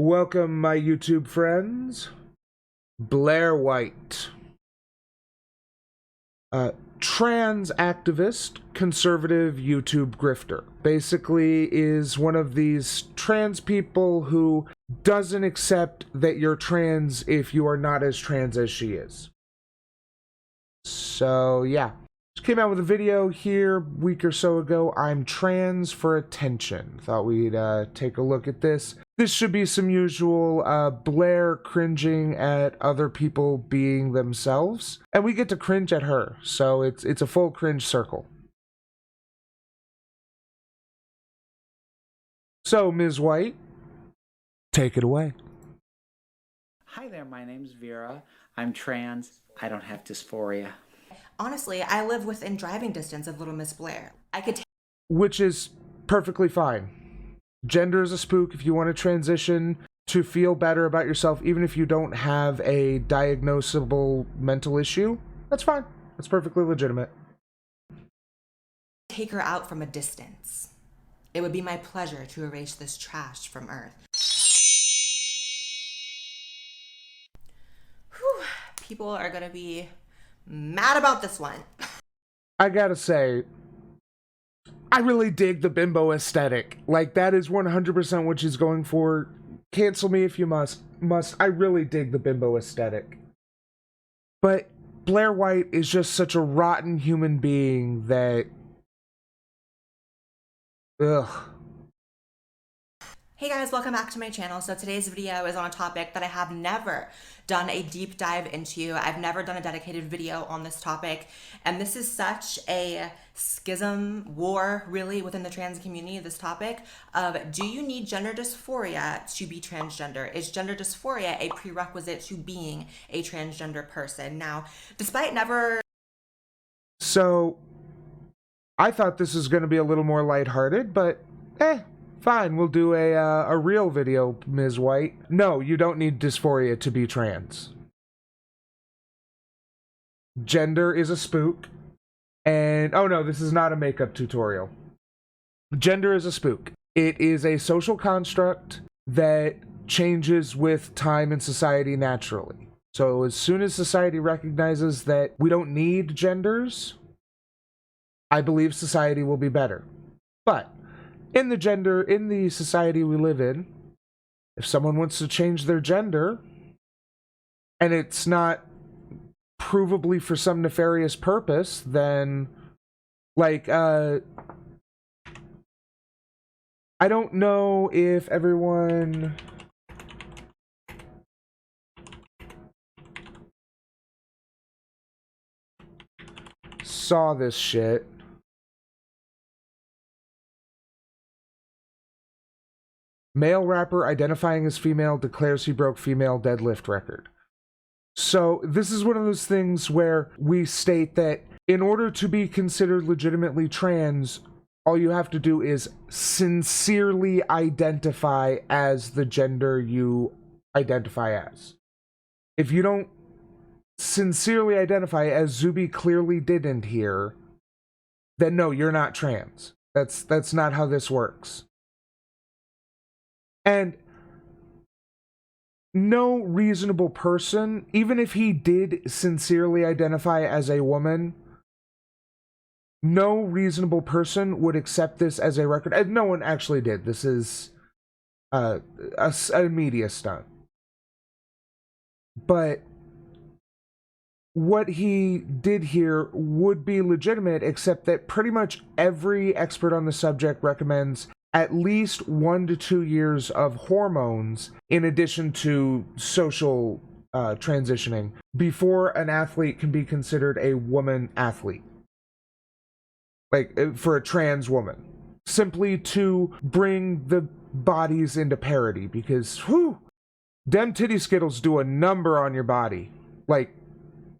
Welcome, my YouTube friends. Blaire White. Trans activist, conservative YouTube grifter. Basically is one of these trans people who doesn't accept that you're trans if you are not as trans as she is. So, yeah. Just came out with a video here a week or so ago. I'm trans for attention. Thought we'd take a look at this. This should be some usual Blaire cringing at other people being themselves. And we get to cringe at her. So it's a full cringe circle. So, Ms. White, take it away. Hi there, my name's Vera. I'm trans. I don't have dysphoria. Honestly, I live within driving distance of Little Miss Blaire. I could Which is perfectly fine. Gender is a spook. If you want to transition to feel better about yourself, even if you don't have a diagnosable mental issue, that's fine. That's perfectly legitimate. take her out from a distance. It would be my pleasure to erase this trash from Earth. Whew, people are gonna be mad about this one. I gotta say, I really dig the bimbo aesthetic. Like, that is 100% what she's going for. Cancel me if you must. I really dig the bimbo aesthetic. But Blaire White is just such a rotten human being that... Ugh. Hey guys, welcome back to my channel. So today's video is on a topic that I have never done a deep dive into. I've never done a dedicated video on this topic. And this is such a schism, war really within the trans community, this topic of, do you need gender dysphoria to be transgender? Is gender dysphoria a prerequisite to being a transgender person? Now, despite never... So, I thought this was going to be a little more lighthearted, but fine, we'll do a real video, Ms. White. No, you don't need dysphoria to be trans. Gender is a spook. And, oh no, this is not a makeup tutorial. Gender is a spook. It is a social construct that changes with time and society naturally. So as soon as society recognizes that we don't need genders, I believe society will be better. But in the society we live in, if someone wants to change their gender, and it's not provably for some nefarious purpose, then, like, I don't know if everyone... saw this shit. Male rapper identifying as female declares he broke female deadlift record. So this is one of those things where we state that in order to be considered legitimately trans, all you have to do is sincerely identify as the gender you identify as. If you don't sincerely identify, as Zuby clearly didn't here, then no, you're not trans. That's not how this works. And no reasonable person, even if he did sincerely identify as a woman, no reasonable person would accept this as a record. And no one actually did. This is a media stunt. But what he did here would be legitimate, except that pretty much every expert on the subject recommends at least 1 to 2 years of hormones in addition to social transitioning before an athlete can be considered a woman athlete. Like, for a trans woman. Simply to bring the bodies into parity, because, whew, them titty skittles do a number on your body. Like,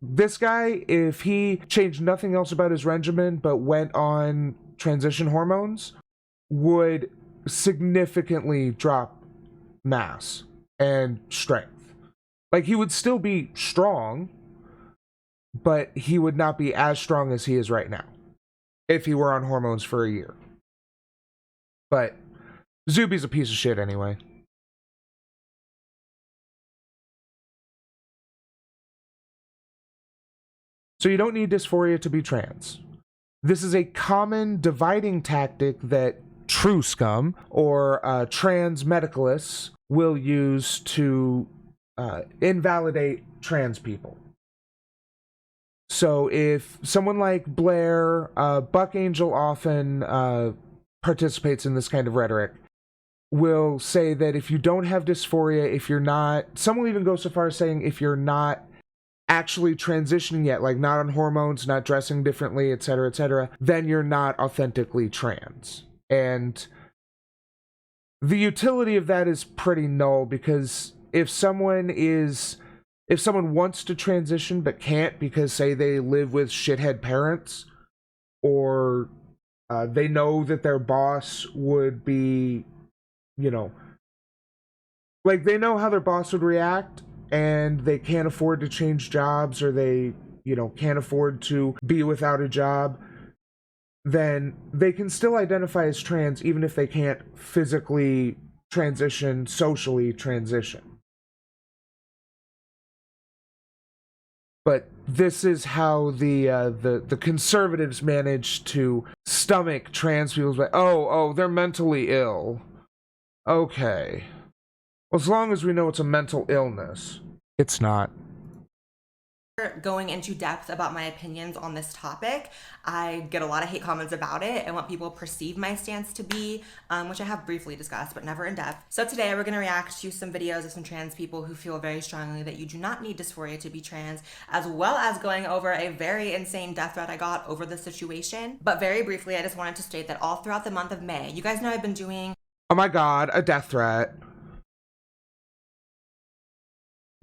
this guy, if he changed nothing else about his regimen but went on transition hormones, would significantly drop mass and strength. Like, he would still be strong, but he would not be as strong as he is right now if he were on hormones for a year. But Zuby's a piece of shit anyway. So you don't need dysphoria to be trans. This is a common dividing tactic that true scum or trans medicalists will use to invalidate trans people. So if someone like Blaire, Buck Angel often participates in this kind of rhetoric, will say that if you don't have dysphoria, if you're not, some will even go so far as saying if you're not actually transitioning yet, like not on hormones, not dressing differently, etc., then you're not authentically trans. And the utility of that is pretty null, because if someone wants to transition but can't because, say, they live with shithead parents, or they know that their boss would be, like, they know how their boss would react, and they can't afford to change jobs, or they, can't afford to be without a job, then they can still identify as trans even if they can't physically transition, socially transition. But this is how the conservatives manage to stomach trans people. Like, oh, they're mentally ill. Okay. Well, as long as we know it's a mental illness. It's not. Going into depth about my opinions on this topic, I get a lot of hate comments about it and what people perceive my stance to be, which I have briefly discussed, but never in depth. So today we're going to react to some videos of some trans people who feel very strongly that you do not need dysphoria to be trans, as well as going over a very insane death threat I got over the situation. But very briefly, I just wanted to state that all throughout the month of May, you guys know I've been doing... Oh my god, a death threat.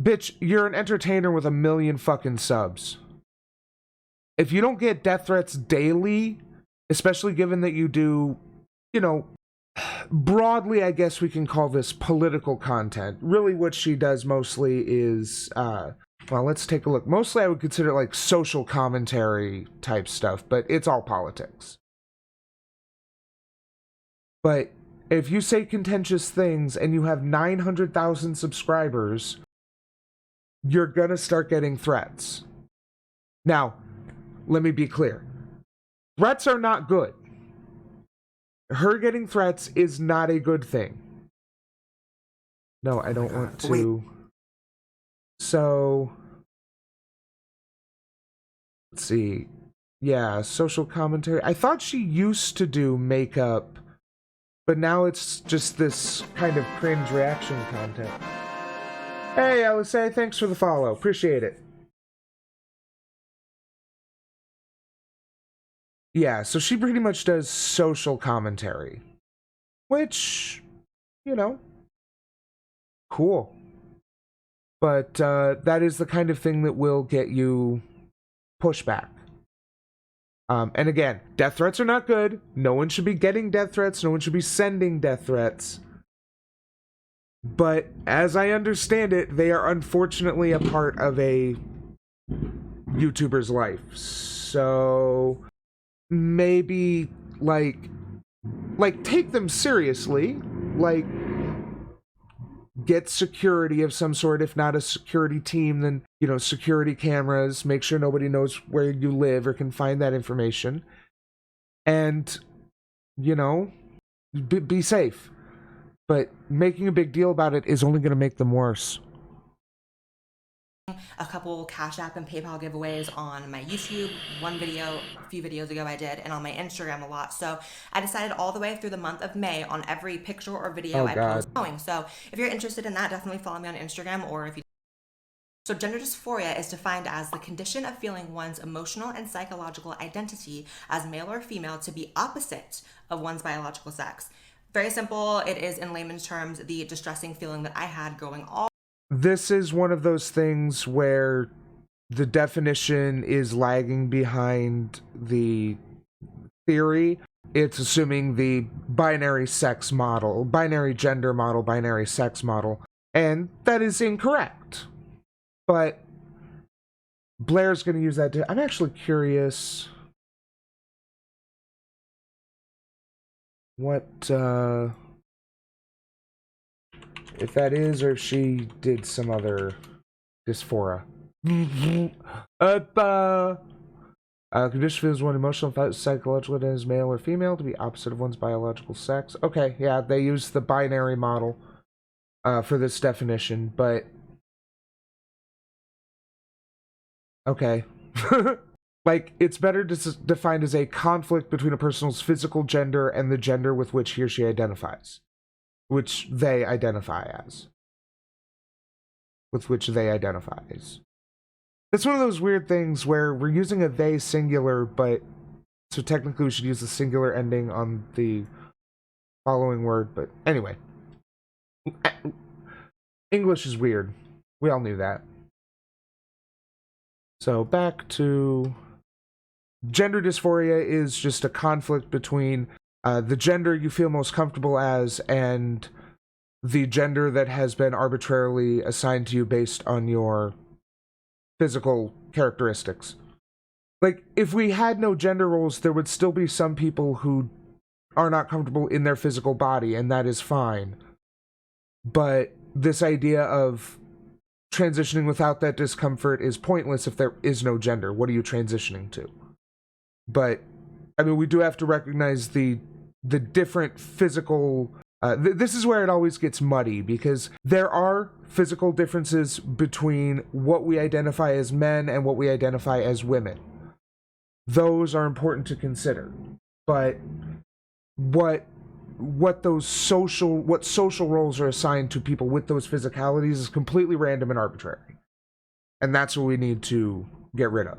Bitch, you're an entertainer with 1 million fucking subs. If you don't get death threats daily, especially given that you do, broadly, I guess we can call this political content. Really what she does mostly is, well, let's take a look. Mostly I would consider it like social commentary type stuff, but it's all politics. But if you say contentious things and you have 900,000 subscribers, you're gonna start getting threats. Now, let me be clear. Threats are not good. Her getting threats is not a good thing. No, I don't want to. So, let's see. Yeah, social commentary. I thought she used to do makeup, but now it's just this kind of cringe reaction content. Hey, LSA, thanks for the follow. Appreciate it. Yeah, so she pretty much does social commentary. Which, cool. But that is the kind of thing that will get you pushback. And again, death threats are not good. No one should be getting death threats. No one should be sending death threats. But as I understand it, they are unfortunately a part of a YouTuber's life. So maybe like take them seriously. Like, get security of some sort. If not a security team, then security cameras. Make sure nobody knows where you live or can find that information. And be safe. But making a big deal about it is only going to make them worse. A couple Cash App and PayPal giveaways on my YouTube, one video a few videos ago I did, and on my Instagram a lot. So I decided all the way through the month of May on every picture or video I post going. So if you're interested in that, definitely follow me on Instagram, or if you... So gender dysphoria is defined as the condition of feeling one's emotional and psychological identity as male or female to be opposite of one's biological sex. Very simple. It is, in layman's terms, the distressing feeling that I had growing all... This is one of those things where the definition is lagging behind the theory. It's assuming the binary sex model, binary gender model, binary sex model, and that is incorrect. But Blaire's going to use that. I'm actually curious what if that is, or if she did some other dysphoria. Condition feels one emotional, psychological, and is male or female to be opposite of one's biological sex. Okay, yeah, they use the binary model for this definition, but okay. Like, it's better defined as a conflict between a person's physical gender and the gender with which he or she identifies. Which they identify as. With which they identify as. It's one of those weird things where we're using a they singular, but so technically we should use the singular ending on the following word, but anyway. English is weird. We all knew that. So back to gender dysphoria is just a conflict between the gender you feel most comfortable as and the gender that has been arbitrarily assigned to you based on your physical characteristics. Like, if we had no gender roles, there would still be some people who are not comfortable in their physical body, and that is fine. But this idea of transitioning without that discomfort is pointless if there is no gender. What are you transitioning to? But, I mean, we do have to recognize the different physical... this is where it always gets muddy, because there are physical differences between what we identify as men and what we identify as women. Those are important to consider. But what social roles are assigned to people with those physicalities is completely random and arbitrary. And that's what we need to get rid of.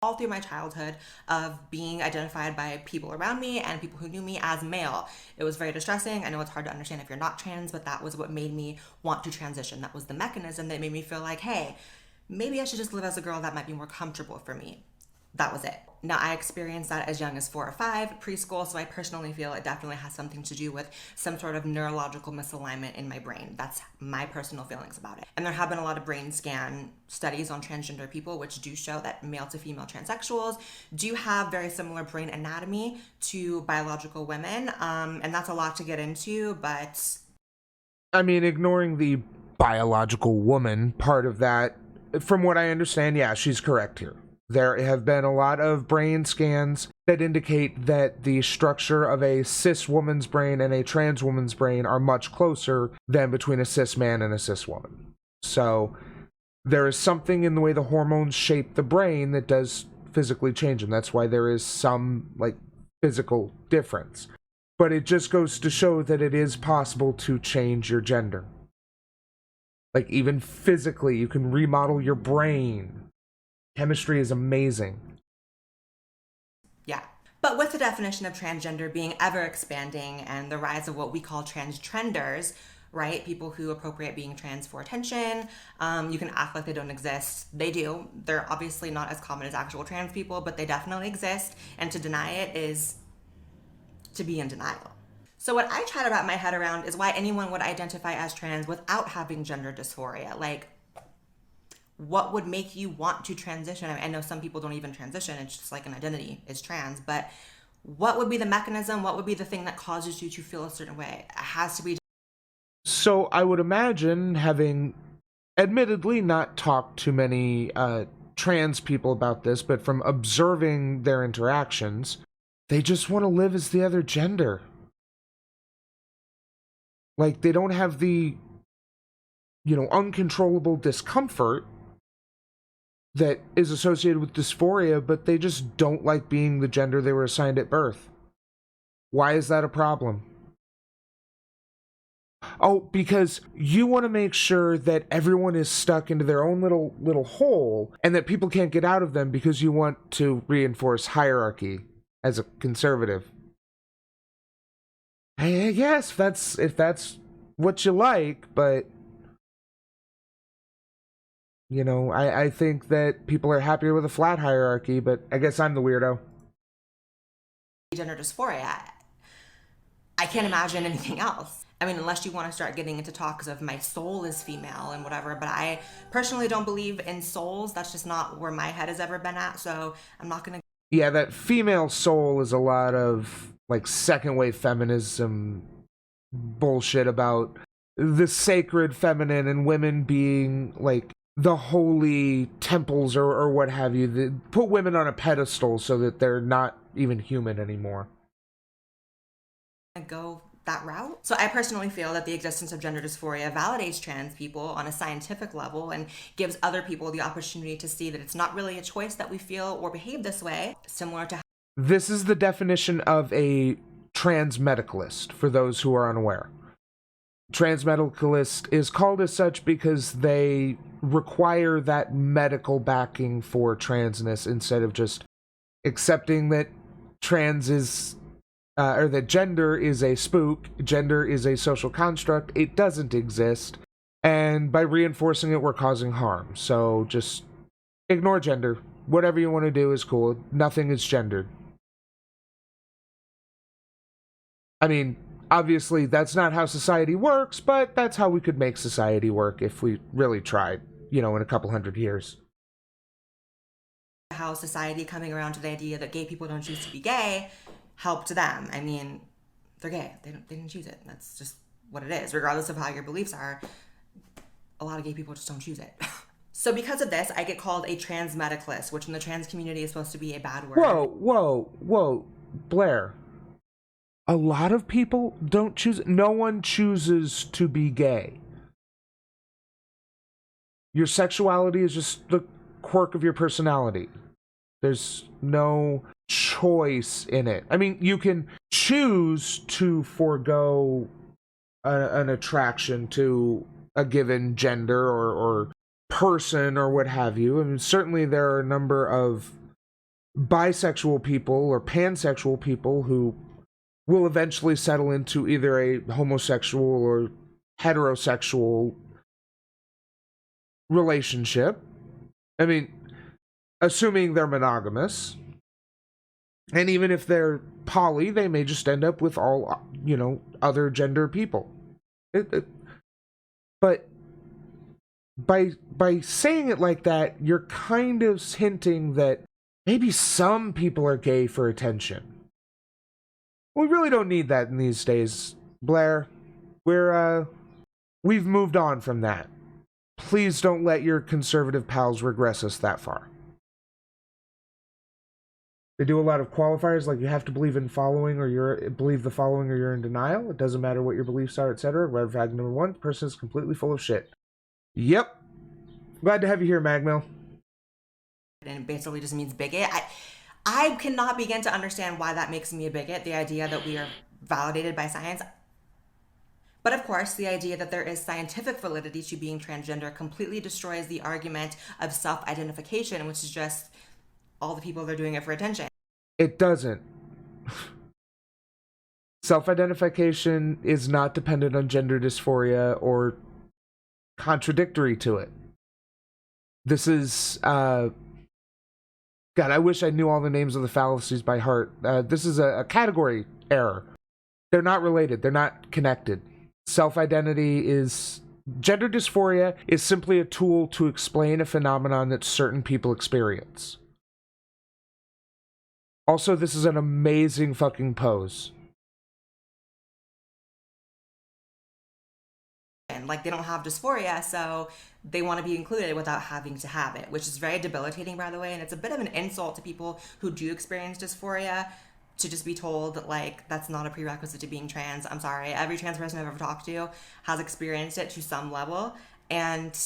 All through my childhood of being identified by people around me and people who knew me as male. It was very distressing. I know it's hard to understand if you're not trans, but that was what made me want to transition. That was the mechanism that made me feel like, hey, maybe I should just live as a girl. That might be more comfortable for me. That was it. Now, I experienced that as young as 4 or 5, preschool, so I personally feel it definitely has something to do with some sort of neurological misalignment in my brain. That's my personal feelings about it. And there have been a lot of brain scan studies on transgender people, which do show that male to female transsexuals do have very similar brain anatomy to biological women. And that's a lot to get into, but... I mean, ignoring the biological woman part of that, from what I understand, yeah, she's correct here. There have been a lot of brain scans that indicate that the structure of a cis woman's brain and a trans woman's brain are much closer than between a cis man and a cis woman. So there is something in the way the hormones shape the brain that does physically change them. That's why there is some, like, physical difference. But it just goes to show that it is possible to change your gender. Like, even physically, you can remodel your brain. Chemistry is amazing. Yeah. But with the definition of transgender being ever expanding and the rise of what we call trenders, right? People who appropriate being trans for attention. You can act like they don't exist. They do. They're obviously not as common as actual trans people, but they definitely exist. And to deny it is to be in denial. So what I try to wrap my head around is why anyone would identify as trans without having gender dysphoria. Like, what would make you want to transition? I know some people don't even transition. It's just like an identity is trans. But what would be the mechanism? What would be the thing that causes you to feel a certain way? It has to be. So I would imagine, having admittedly not talked to many trans people about this, but from observing their interactions, they just want to live as the other gender. Like, they don't have the, uncontrollable discomfort that is associated with dysphoria, but they just don't like being the gender they were assigned at birth. Why is that a problem? Oh, because you want to make sure that everyone is stuck into their own little hole and that people can't get out of them because you want to reinforce hierarchy as a conservative. I guess if that's what you like, but I think that people are happier with a flat hierarchy, but I guess I'm the weirdo. Gender dysphoria. I can't imagine anything else. I mean, unless you want to start getting into talks of my soul is female and whatever, but I personally don't believe in souls. That's just not where my head has ever been at, so I'm not going to... Yeah, that female soul is a lot of, like, second wave feminism bullshit about the sacred feminine and women being, like, the holy temples or what have you, that put women on a pedestal so that they're not even human anymore. Go that route. So I personally feel that the existence of gender dysphoria validates trans people on a scientific level and gives other people the opportunity to see that it's not really a choice that we feel or behave this way, similar to... This is the definition of a trans medicalist, for those who are unaware. Trans medicalist is called as such because they require that medical backing for transness instead of just accepting that trans is, or that gender is a spook, gender is a social construct, it doesn't exist, and by reinforcing it, we're causing harm. So just ignore gender. Whatever you want to do is cool. Nothing is gendered. I mean, obviously, that's not how society works, but that's how we could make society work if we really tried, you know, in a couple hundred years. How society coming around to the idea that gay people don't choose to be gay helped them. I mean, they're gay. They didn't choose it. That's just what it is. Regardless of how your beliefs are, a lot of gay people just don't choose it. So because of this, I get called a trans medicalist, which in the trans community is supposed to be a bad word. Whoa, Blaire. A lot of people don't choose. No one chooses to be gay. Your sexuality is just the quirk of your personality. There's no choice in it. I mean, you can choose to forego an attraction to a given gender or person or what have you. I mean, certainly there are a number of bisexual people or pansexual people who will eventually settle into either a homosexual or heterosexual relationship. I mean, assuming they're monogamous. And even if they're poly, they may just end up with all, you know, other gender people. But by saying it like that, you're kind of hinting that maybe some people are gay for attention. We really don't need that in these days, Blaire. We've moved on from that. Please don't let your conservative pals regress us that far. They do a lot of qualifiers, like you have to believe in following, or believe the following, or you're in denial. It doesn't matter what your beliefs are, etc. Red flag number 1: the person is completely full of shit. Yep. Glad to have you here, Magmill. And it basically just means bigot. I cannot begin to understand why that makes me a bigot, the idea that we are validated by science. But of course, the idea that there is scientific validity to being transgender completely destroys the argument of self-identification, which is just all the people that are doing it for attention. It doesn't. Self-identification is not dependent on gender dysphoria or contradictory to it. This is, God, I wish I knew all the names of the fallacies by heart. This is a category error. They're not related. They're not connected. Self-identity is... Gender dysphoria is simply a tool to explain a phenomenon that certain people experience. Also, this is an amazing fucking pose. And like, they don't have dysphoria, so they want to be included without having to have it, which is very debilitating, by the way. And it's a bit of an insult to people who do experience dysphoria to just be told that, like, that's not a prerequisite to being trans. I'm sorry. Every trans person I've ever talked to has experienced it to some level, and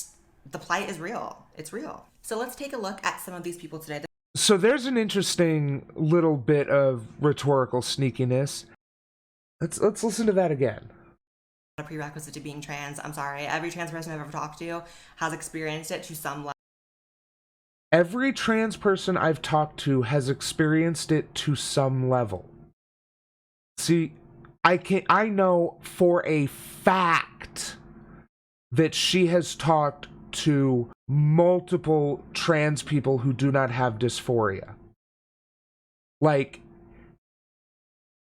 the plight is real. It's real. So let's take a look at some of these people today. So there's an interesting little bit of rhetorical sneakiness. Let's listen to that again. A prerequisite to being trans. I'm sorry. Every trans person I've ever talked to has experienced it to some level. Every trans person I've talked to has experienced it to some level. See, I know for a fact that she has talked to multiple trans people who do not have dysphoria. Like,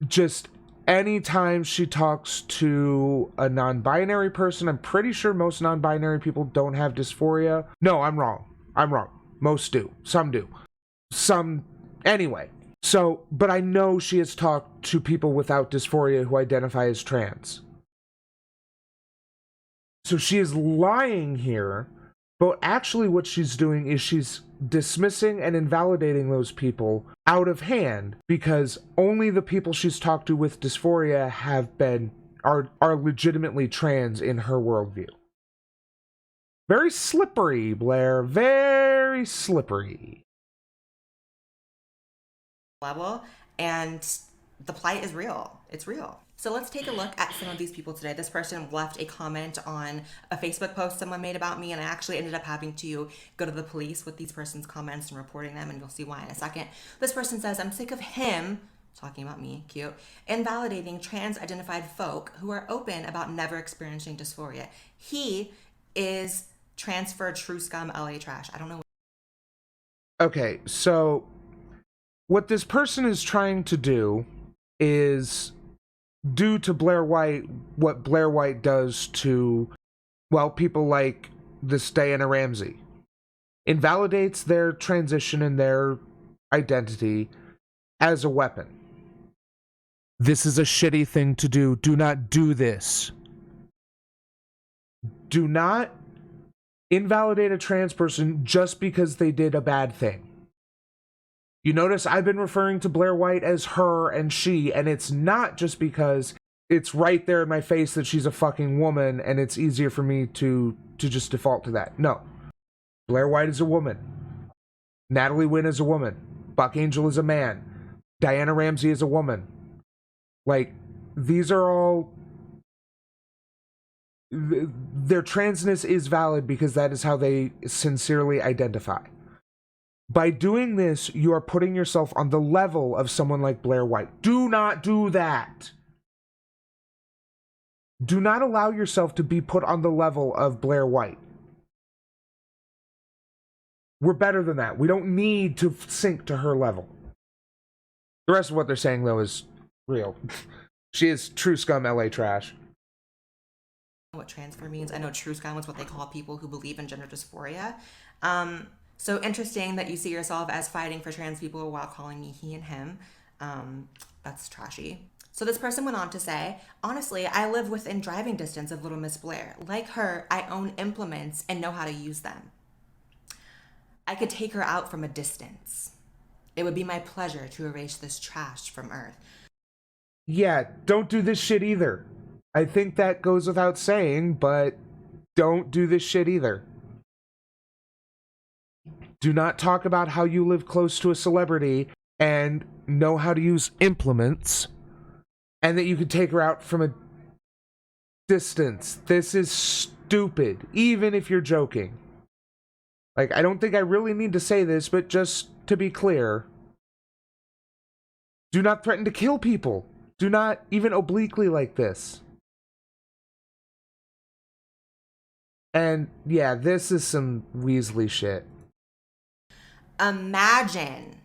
just anytime she talks to a non-binary person, I'm pretty sure most non-binary people don't have dysphoria. No, I'm wrong. Most do. Some do. Anyway. So, but I know she has talked to people without dysphoria who identify as trans. So she is lying here But actually what she's doing is she's dismissing and invalidating those people out of hand, because only the people she's talked to with dysphoria are legitimately trans in her worldview. Very slippery, Blaire. Very slippery. Level, and the plight is real. It's real. So let's take a look at some of these people today. This person left a comment on a Facebook post someone made about me, and I actually ended up having to go to the police with these person's comments and reporting them, and you'll see why in a second. This person says, I'm sick of him, talking about me, cute, invalidating trans-identified folk who are open about never experiencing dysphoria. He is transferred true scum LA trash. I don't know. Okay, so what this person is trying to do is do to Blaire White what Blaire White does to, well, people like this Diana Ramsey. Invalidates their transition and their identity as a weapon. This is a shitty thing to do. Do not do this. Do not invalidate a trans person just because they did a bad thing. You notice I've been referring to Blaire White as her and she, and it's not just because it's right there in my face that she's a fucking woman and it's easier for me to just default to that. No. Blaire White is a woman. Natalie Wynn is a woman. Buck Angel is a man. Diana Ramsey is a woman. Like, these are all... Their transness is valid because that is how they sincerely identify. By doing this, you are putting yourself on the level of someone like Blaire White. Do not do that. Do not allow yourself to be put on the level of Blaire White. We're better than that. We don't need to sink to her level. The rest of what they're saying, though, is real. She is true scum LA trash. What transfer means. I know true scum is what they call people who believe in gender dysphoria. So interesting that you see yourself as fighting for trans people while calling me he and him. That's trashy. So this person went on to say, honestly, I live within driving distance of Little Miss Blaire. Like her, I own implements and know how to use them. I could take her out from a distance. It would be my pleasure to erase this trash from Earth. Yeah, don't do this shit either. I think that goes without saying, but don't do this shit either. Do not talk about how you live close to a celebrity and know how to use implements and that you could take her out from a distance. This is stupid, even if you're joking. Like, I don't think I really need to say this, but just to be clear, do not threaten to kill people. Do not even obliquely like this. And yeah, this is some Weasley shit. Imagine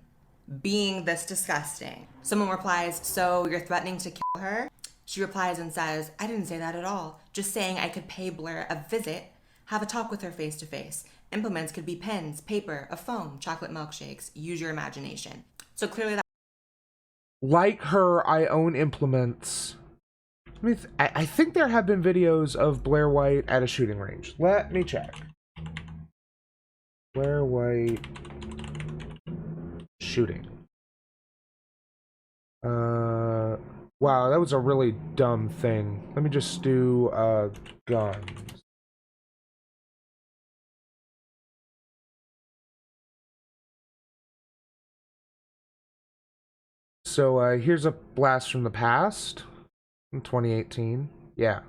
being this disgusting. Someone replies, so you're threatening to kill her? She replies and says, I didn't say that at all. Just saying I could pay Blaire a visit, have a talk with her face to face. Implements could be pens, paper, a phone, chocolate milkshakes. Use your imagination. So clearly that... Like her, I own implements. I think there have been videos of Blaire White at a shooting range. Let me check. Blaire White shooting. Wow, that was a really dumb thing. Let me just do guns. So here's a blast from the past in 2018. Yeah.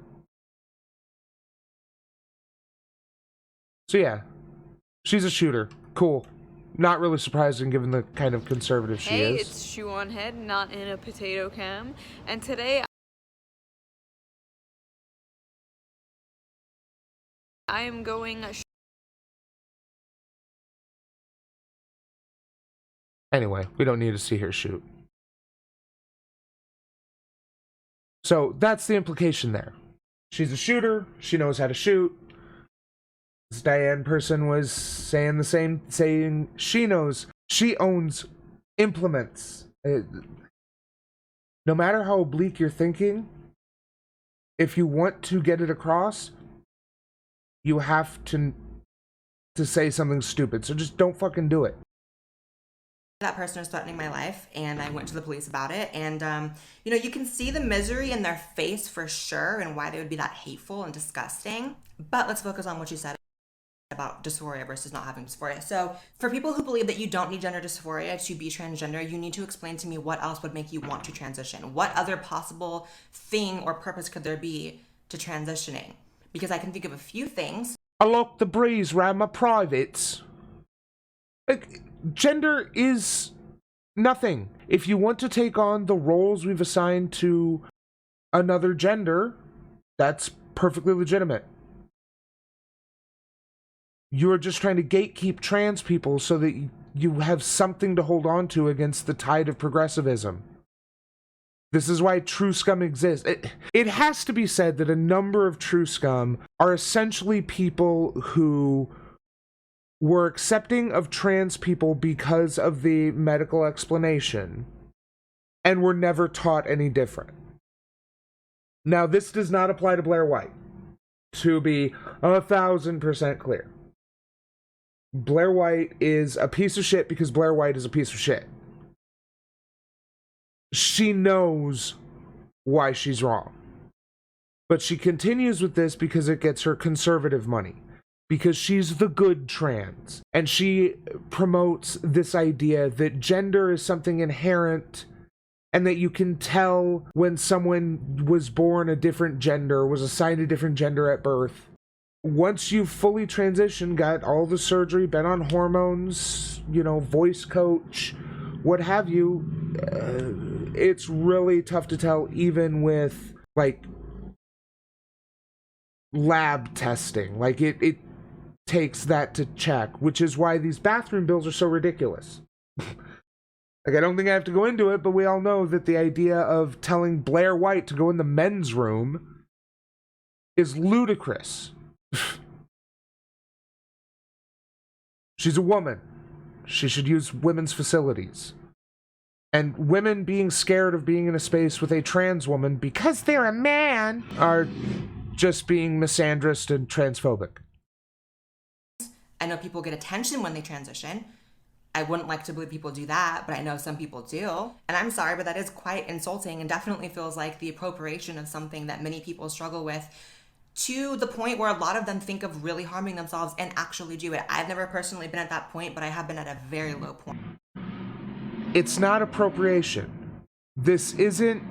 So yeah, she's a shooter. Cool. Not really surprising given the kind of conservative she is. Hey, it's Shoe on Head, not in a potato cam. And today I am going... Anyway, we don't need to see her shoot. So that's the implication there. She's a shooter. She knows how to shoot. This Diane person was saying the same, saying she knows, she owns implements. No matter how oblique you're thinking, if you want to get it across, you have to to say something stupid. So just don't fucking do it. That person was threatening my life, and I went to the police about it. And you know, you can see the misery in their face for sure, and why they would be that hateful and disgusting. But let's focus on what you said about dysphoria versus not having dysphoria. So for people who believe that you don't need gender dysphoria to be transgender, you need to explain to me what else would make you want to transition. What other possible thing or purpose could there be to transitioning? Because I can think of a few things. I lock the breeze round my privates. Like, gender is nothing. If you want to take on the roles we've assigned to another gender, that's perfectly legitimate. You're just trying to gatekeep trans people so that you have something to hold on to against the tide of progressivism. This is why true scum exists. It has to be said that a number of true scum are essentially people who were accepting of trans people because of the medical explanation and were never taught any different. Now, this does not apply to Blaire White, to be 1,000% clear. Blaire White is a piece of shit because Blaire White is a piece of shit. She knows why she's wrong. But she continues with this because it gets her conservative money. Because she's the good trans. And she promotes this idea that gender is something inherent and that you can tell when someone was born a different gender, was assigned a different gender at birth. Once you've fully transitioned, got all the surgery, been on hormones, you know, voice coach, what have you, it's really tough to tell even with, like, lab testing. Like, it takes that to check, which is why these bathroom bills are so ridiculous. Like, I don't think I have to go into it, but we all know that the idea of telling Blaire White to go in the men's room is ludicrous. She's a woman. She should use women's facilities. And women being scared of being in a space with a trans woman because they're a man are just being misandrist and transphobic. I know people get attention when they transition. I wouldn't like to believe people do that, but I know some people do. And I'm sorry, but that is quite insulting and definitely feels like the appropriation of something that many people struggle with, to the point where a lot of them think of really harming themselves and actually do it. I've never personally been at that point, but I have been at a very low point. It's not appropriation. This isn't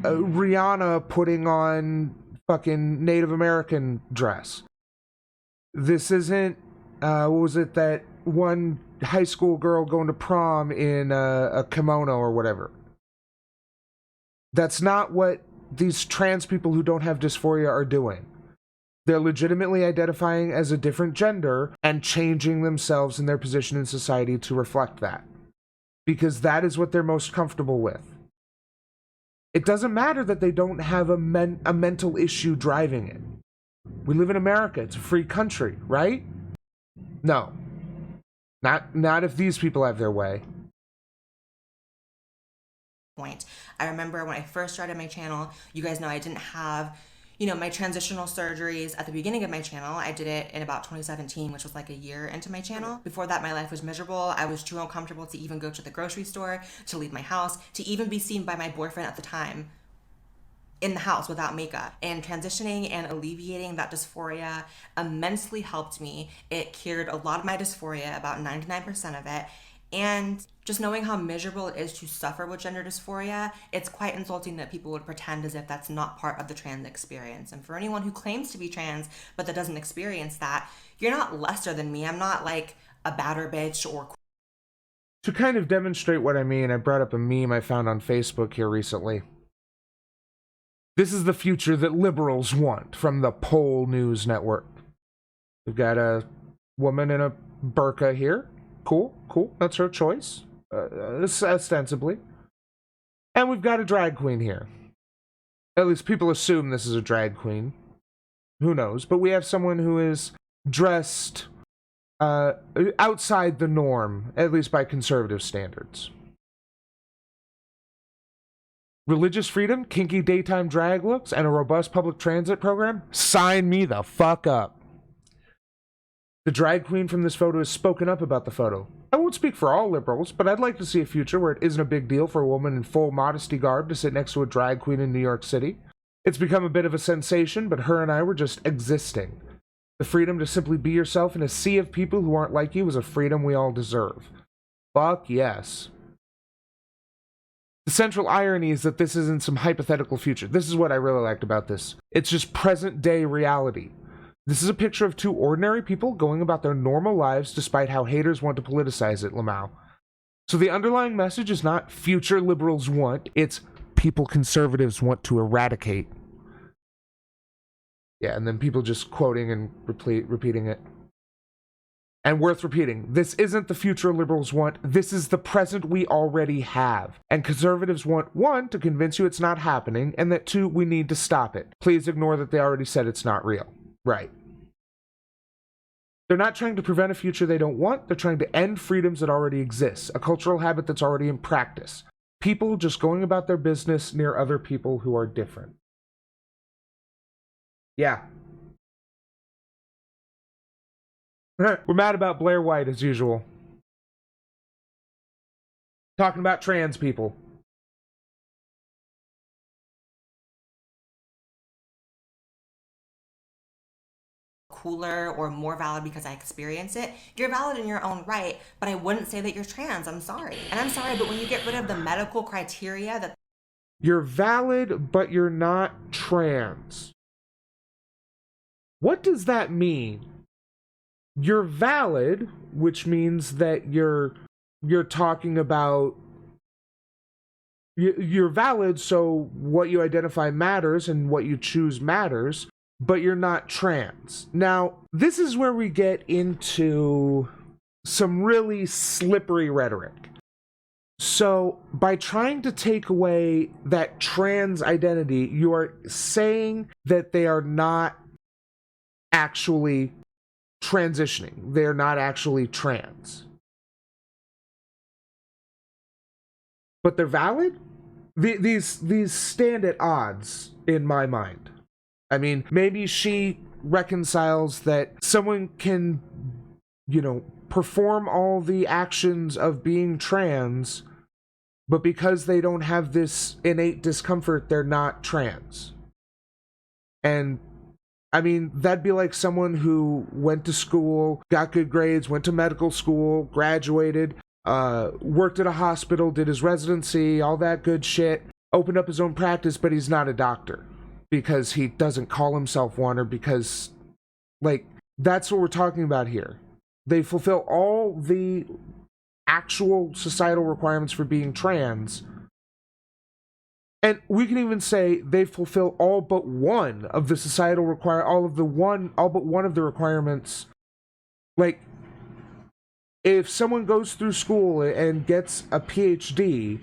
Rihanna putting on fucking Native American dress. This isn't, what was it, that one high school girl going to prom in a kimono or whatever. That's not what these trans people who don't have dysphoria are doing. They're legitimately identifying as a different gender and changing themselves and their position in society to reflect that. Because that is what they're most comfortable with. It doesn't matter that they don't have a mental issue driving it. We live in America. It's a free country, right? No. Not if these people have their way. I remember when I first started my channel, you guys know I didn't have, you know, my transitional surgeries at the beginning of my channel. I did it in about 2017, which was like a year into my channel. Before that, my life was miserable. I was too uncomfortable to even go to the grocery store, to leave my house, to even be seen by my boyfriend at the time in the house without makeup. And transitioning and alleviating that dysphoria immensely helped me. It cured a lot of my dysphoria, about 99% of it. And just knowing how miserable it is to suffer with gender dysphoria, it's quite insulting that people would pretend as if that's not part of the trans experience. And for anyone who claims to be trans, but that doesn't experience that, you're not lesser than me. I'm not like a badder bitch or... To kind of demonstrate what I mean, I brought up a meme I found on Facebook here recently. This is the future that liberals want from the Pole News Network. We've got a woman in a burqa here. Cool. That's her choice, ostensibly. And we've got a drag queen here. At least people assume this is a drag queen. Who knows? But we have someone who is dressed outside the norm, at least by conservative standards. Religious freedom, kinky daytime drag looks, and a robust public transit program? Sign me the fuck up. The drag queen from this photo has spoken up about the photo. I won't speak for all liberals, but I'd like to see a future where it isn't a big deal for a woman in full modesty garb to sit next to a drag queen in New York City. It's become a bit of a sensation, but her and I were just existing. The freedom to simply be yourself in a sea of people who aren't like you is a freedom we all deserve. Fuck yes. The central irony is that this isn't some hypothetical future. This is what I really liked about this. It's just present-day reality. This is a picture of two ordinary people going about their normal lives despite how haters want to politicize it, Lamau. So the underlying message is not future liberals want, it's people conservatives want to eradicate. Yeah, and then people just quoting and repeating it. And worth repeating, this isn't the future liberals want, this is the present we already have. And conservatives want, one, to convince you it's not happening, and that two, we need to stop it. Please ignore that they already said it's not real. Right. They're not trying to prevent a future they don't want, they're trying to end freedoms that already exist, a cultural habit that's already in practice. People just going about their business near other people who are different. Yeah. We're mad about Blaire White as usual. Talking about trans people. Cooler or more valid because I experience it. You're valid in your own right, but I wouldn't say that you're trans. I'm sorry. And I'm sorry, but when you get rid of the medical criteria that you're valid, but you're not trans. What does that mean? You're valid, which means that you're talking about you're valid, so what you identify matters and what you choose matters, but you're not trans. Now, this is where we get into some really slippery rhetoric. So, by trying to take away that trans identity, you are saying that they are not actually transitioning. They're not actually trans. But they're valid? These stand at odds in my mind. I mean, maybe she reconciles that someone can, perform all the actions of being trans, but because they don't have this innate discomfort, they're not trans. And I mean, that'd be like someone who went to school, got good grades, went to medical school, graduated, worked at a hospital, did his residency, all that good shit, opened up his own practice, but he's not a doctor because he doesn't call himself one, or because, that's what we're talking about here. They fulfill all the actual societal requirements for being trans. And we can even say they fulfill all but one of the societal all but one of the requirements. Like, if someone goes through school and gets a PhD,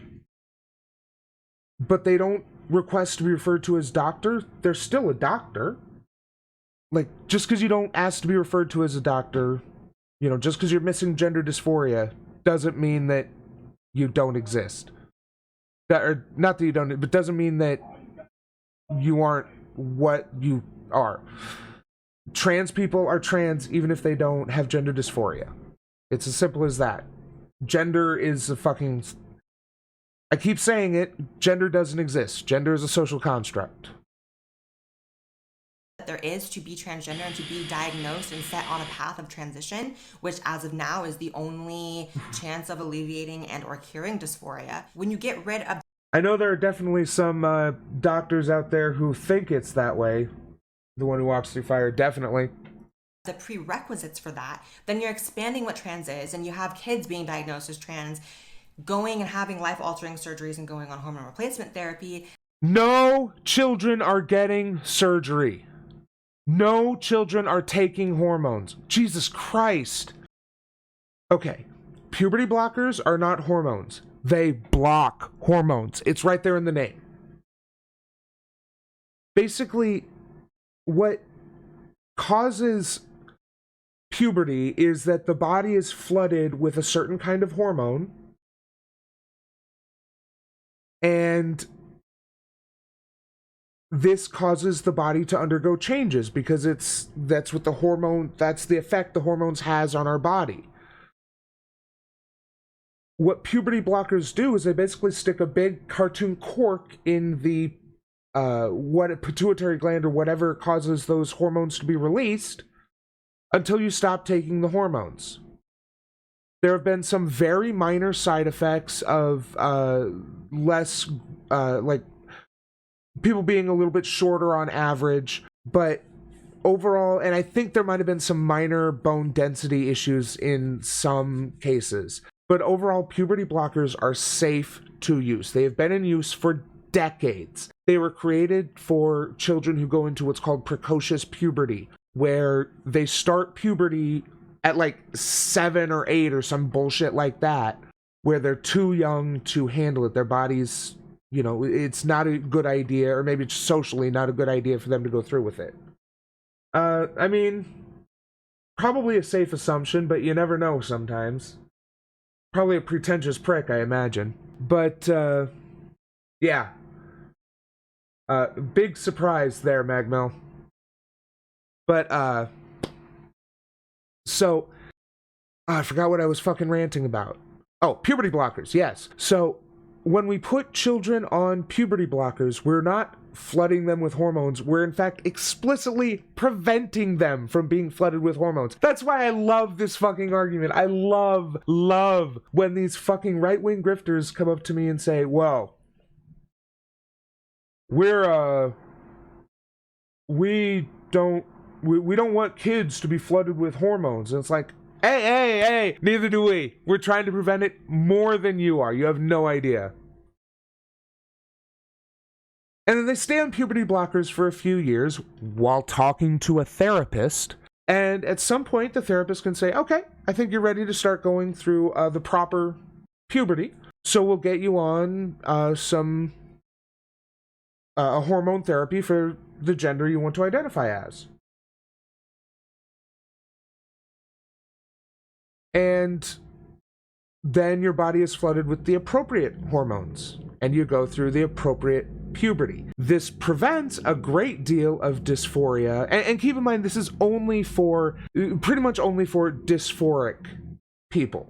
but they don't request to be referred to as doctor, they're still a doctor. Like, just because you don't ask to be referred to as a doctor, just because you're missing gender dysphoria, doesn't mean that you don't exist. Or not that you don't, but doesn't mean that you aren't what you are. Trans people are trans even if they don't have gender dysphoria. It's as simple as that. Gender is a fucking... I keep saying it, gender doesn't exist. Gender is a social construct. There is to be transgender and to be diagnosed and set on a path of transition, which as of now is the only chance of alleviating and or curing dysphoria. When you get rid of... I know there are definitely some doctors out there who think it's that way. The one who walks through fire, definitely. The prerequisites for that, then you're expanding what trans is, and you have kids being diagnosed as trans, going and having life-altering surgeries and going on hormone replacement therapy. No children are getting surgery. No children are taking hormones. Jesus Christ. Okay, puberty blockers are not hormones. They block hormones. It's right there in the name. Basically, what causes puberty is that the body is flooded with a certain kind of hormone, and this causes the body to undergo changes because that's the effect the hormones has on our body. What puberty blockers do is they basically stick a big cartoon cork in the pituitary gland or whatever causes those hormones to be released until you stop taking the hormones. There have been some very minor side effects of like people being a little bit shorter on average, but overall, and I think there might have been some minor bone density issues in some cases, but overall, puberty blockers are safe to use. They have been in use for decades. They were created for children who go into what's called precocious puberty, where they start puberty at like 7 or 8 or some bullshit like that, where they're too young to handle it. Their bodies, it's not a good idea, or maybe it's socially not a good idea for them to go through with it. I mean, probably a safe assumption, but you never know sometimes. Probably a pretentious prick, I imagine. But, yeah. Big surprise there, Magmel. But, so, I forgot what I was fucking ranting about. Oh, puberty blockers, yes. So, when we put children on puberty blockers, we're not flooding them with hormones. We're, in fact, explicitly preventing them from being flooded with hormones. That's why I love this fucking argument. I love when these fucking right-wing grifters come up to me and say, well, we don't want kids to be flooded with hormones. And it's like, hey, neither do we. We're trying to prevent it more than you are. You have no idea. And then they stay on puberty blockers for a few years while talking to a therapist. And at some point, the therapist can say, okay, I think you're ready to start going through the proper puberty. So we'll get you on some hormone therapy for the gender you want to identify as. And then your body is flooded with the appropriate hormones, and you go through the appropriate puberty. This prevents a great deal of dysphoria, and keep in mind, this is pretty much only for dysphoric people.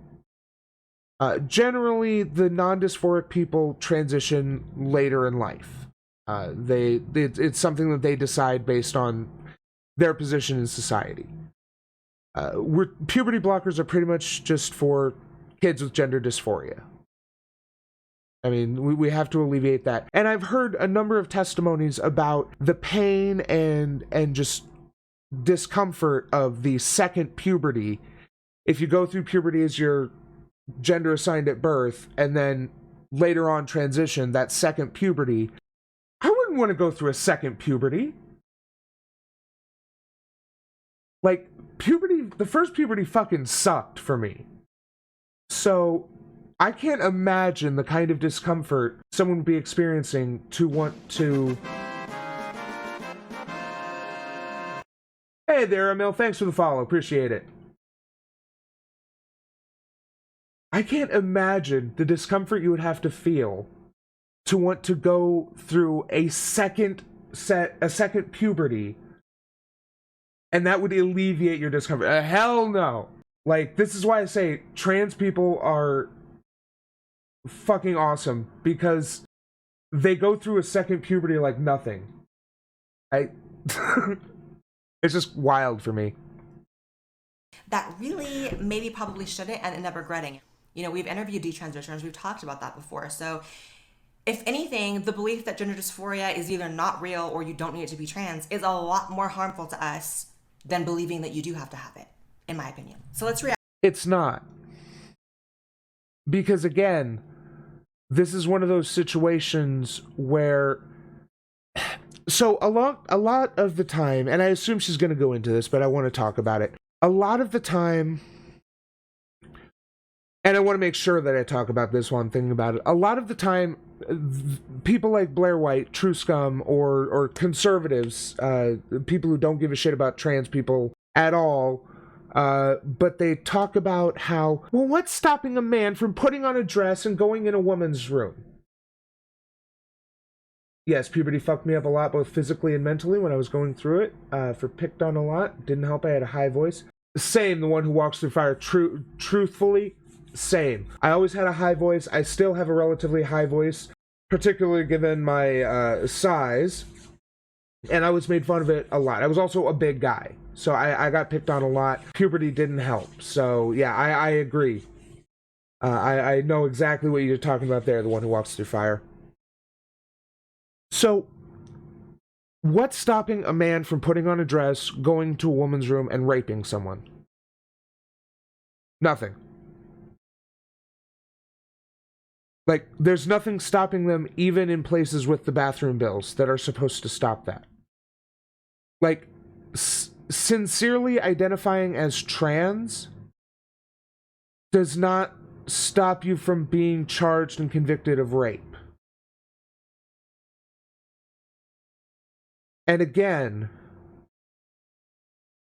Generally, the non-dysphoric people transition later in life. It's something that they decide based on their position in society. Puberty blockers are pretty much just for kids with gender dysphoria. I mean, we have to alleviate that. And I've heard a number of testimonies about the pain and just discomfort of the second puberty. If you go through puberty as your gender assigned at birth, and then later on transition, that second puberty, I wouldn't want to go through a second puberty. Like, the first puberty fucking sucked for me. So, I can't imagine the kind of discomfort someone would be experiencing to want to... Hey there, Emil, thanks for the follow, appreciate it. I can't imagine the discomfort you would have to feel to want to go through a second puberty, and that would alleviate your discomfort. Hell no. Like, this is why I say trans people are fucking awesome, because they go through a second puberty like nothing. It's just wild for me. That really maybe probably shouldn't end up regretting. We've interviewed detransitioners, we've talked about that before. So if anything, the belief that gender dysphoria is either not real or you don't need it to be trans is a lot more harmful to us than believing that you do have to have it, in my opinion. So let's react. It's not. Because again, this is one of those situations where... So a lot of the time, and I assume she's going to go into this, but I want to talk about it. A lot of the time, and I want to make sure that I talk about this while I'm thinking about it. A lot of the time, people like Blaire White, True Scum, or conservatives, people who don't give a shit about trans people at all, but they talk about how, well, what's stopping a man from putting on a dress and going in a woman's room? Yes, puberty fucked me up a lot, both physically and mentally when I was going through it. For picked on a lot. Didn't help, I had a high voice. Same, the one who walks through fire. Truthfully, same. I always had a high voice. I still have a relatively high voice, particularly given my size. And I was made fun of it a lot. I was also a big guy, so I got picked on a lot. Puberty didn't help. So yeah, I agree. I know exactly what you're talking about there, the one who walks through fire. So, what's stopping a man from putting on a dress, going to a woman's room, and raping someone? Nothing. Like, there's nothing stopping them, even in places with the bathroom bills, that are supposed to stop that. Like, sincerely identifying as trans does not stop you from being charged and convicted of rape. And again,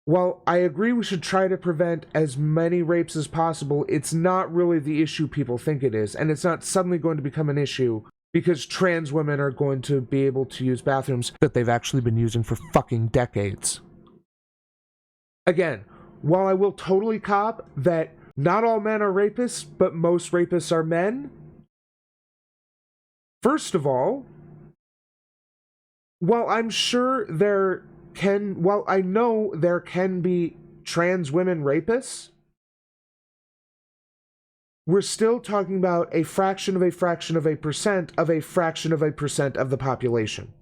while I agree we should try to prevent as many rapes as possible, it's not really the issue people think it is, and it's not suddenly going to become an issue because trans women are going to be able to use bathrooms that they've actually been using for fucking decades. Again, while I will totally cop that not all men are rapists, but most rapists are men, first of all, while I know there can be trans women rapists, we're still talking about a fraction of a fraction of a percent of a fraction of a percent of the population.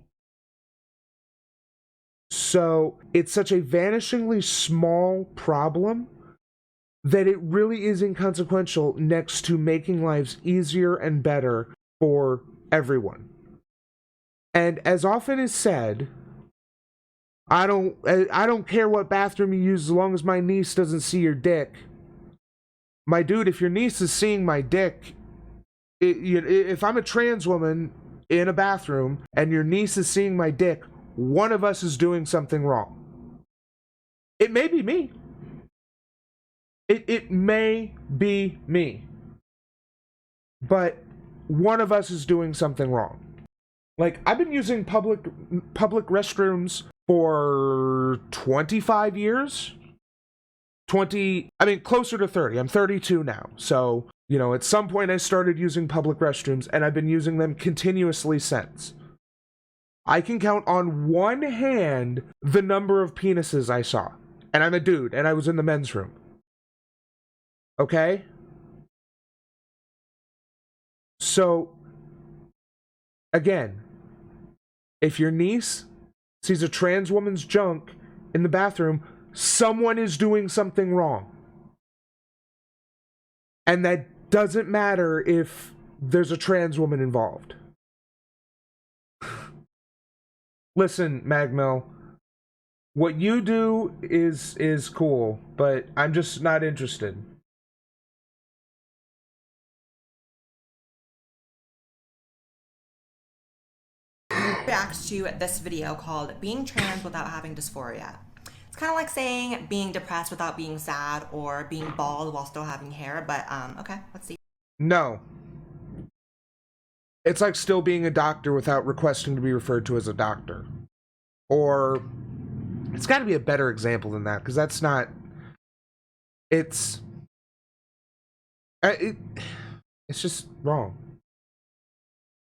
So it's such a vanishingly small problem that it really is inconsequential next to making lives easier and better for everyone. And as often is said, I don't care what bathroom you use as long as my niece doesn't see your dick. My dude, if your niece is seeing my dick, if I'm a trans woman in a bathroom and your niece is seeing my dick, one of us is doing something wrong. It may be me. It may be me. But one of us is doing something wrong. Like, I've been using public restrooms for 25 years. Closer to 30. I'm 32 now. So, at some point I started using public restrooms, and I've been using them continuously since. I can count on one hand the number of penises I saw. And I'm a dude, and I was in the men's room. Okay? So, again, if your niece sees a trans woman's junk in the bathroom, someone is doing something wrong. And that doesn't matter if there's a trans woman involved. Listen, Magmel, what you do is cool, but I'm just not interested. Reacts to this video called Being Trans Without Having Dysphoria. It's kind of like saying being depressed without being sad, or being bald while still having hair, but okay, let's see. No. It's like still being a doctor without requesting to be referred to as a doctor. Or, it's got to be a better example than that, because that's not... It's just wrong.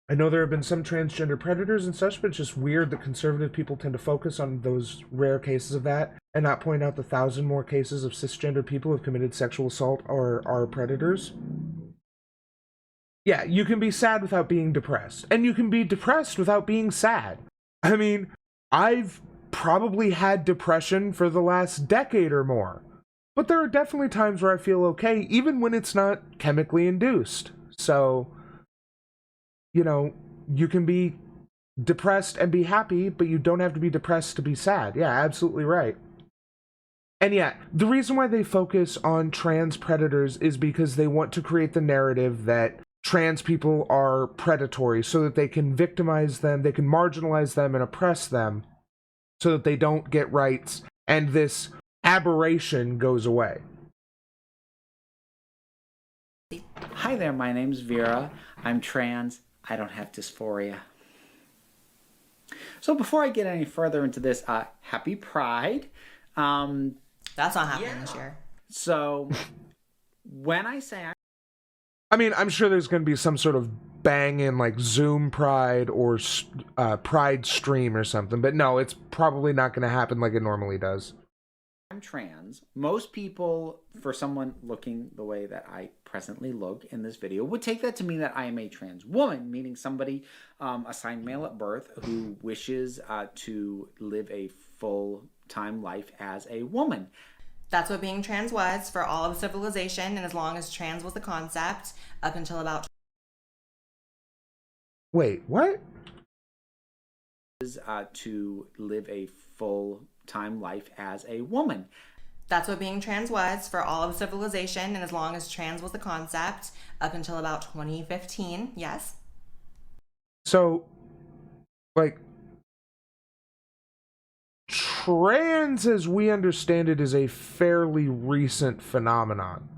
I know there have been some transgender predators and such, but it's just weird that conservative people tend to focus on those rare cases of that and not point out the 1,000 more cases of cisgender people who have committed sexual assault or are predators. Yeah, you can be sad without being depressed, and you can be depressed without being sad. I mean, I've probably had depression for the last decade or more, but there are definitely times where I feel okay, even when it's not chemically induced. So... you can be depressed and be happy, but you don't have to be depressed to be sad. Yeah, absolutely right. And yeah, the reason why they focus on trans predators is because they want to create the narrative that trans people are predatory so that they can victimize them, they can marginalize them and oppress them so that they don't get rights, and this aberration goes away. Hi there, my name's Vera. I'm trans. I don't have dysphoria. So before I get any further into this, happy Pride. That's not happening this year. So when I say I mean, I'm sure there's going to be some sort of bang-in like Zoom Pride or Pride stream or something, but no, it's probably not going to happen like it normally does. I'm trans, most people, for someone looking the way that I presently look in this video, would take that to mean that I am a trans woman, meaning somebody assigned male at birth who wishes to live a full-time life as a woman. That's what being trans was for all of civilization, and as long as trans was the concept, up until about... Wait, what? To live a full-time life as a woman. That's what being trans was for all of civilization, and as long as trans was the concept, up until about 2015, yes. So, like, trans, as we understand it, is a fairly recent phenomenon.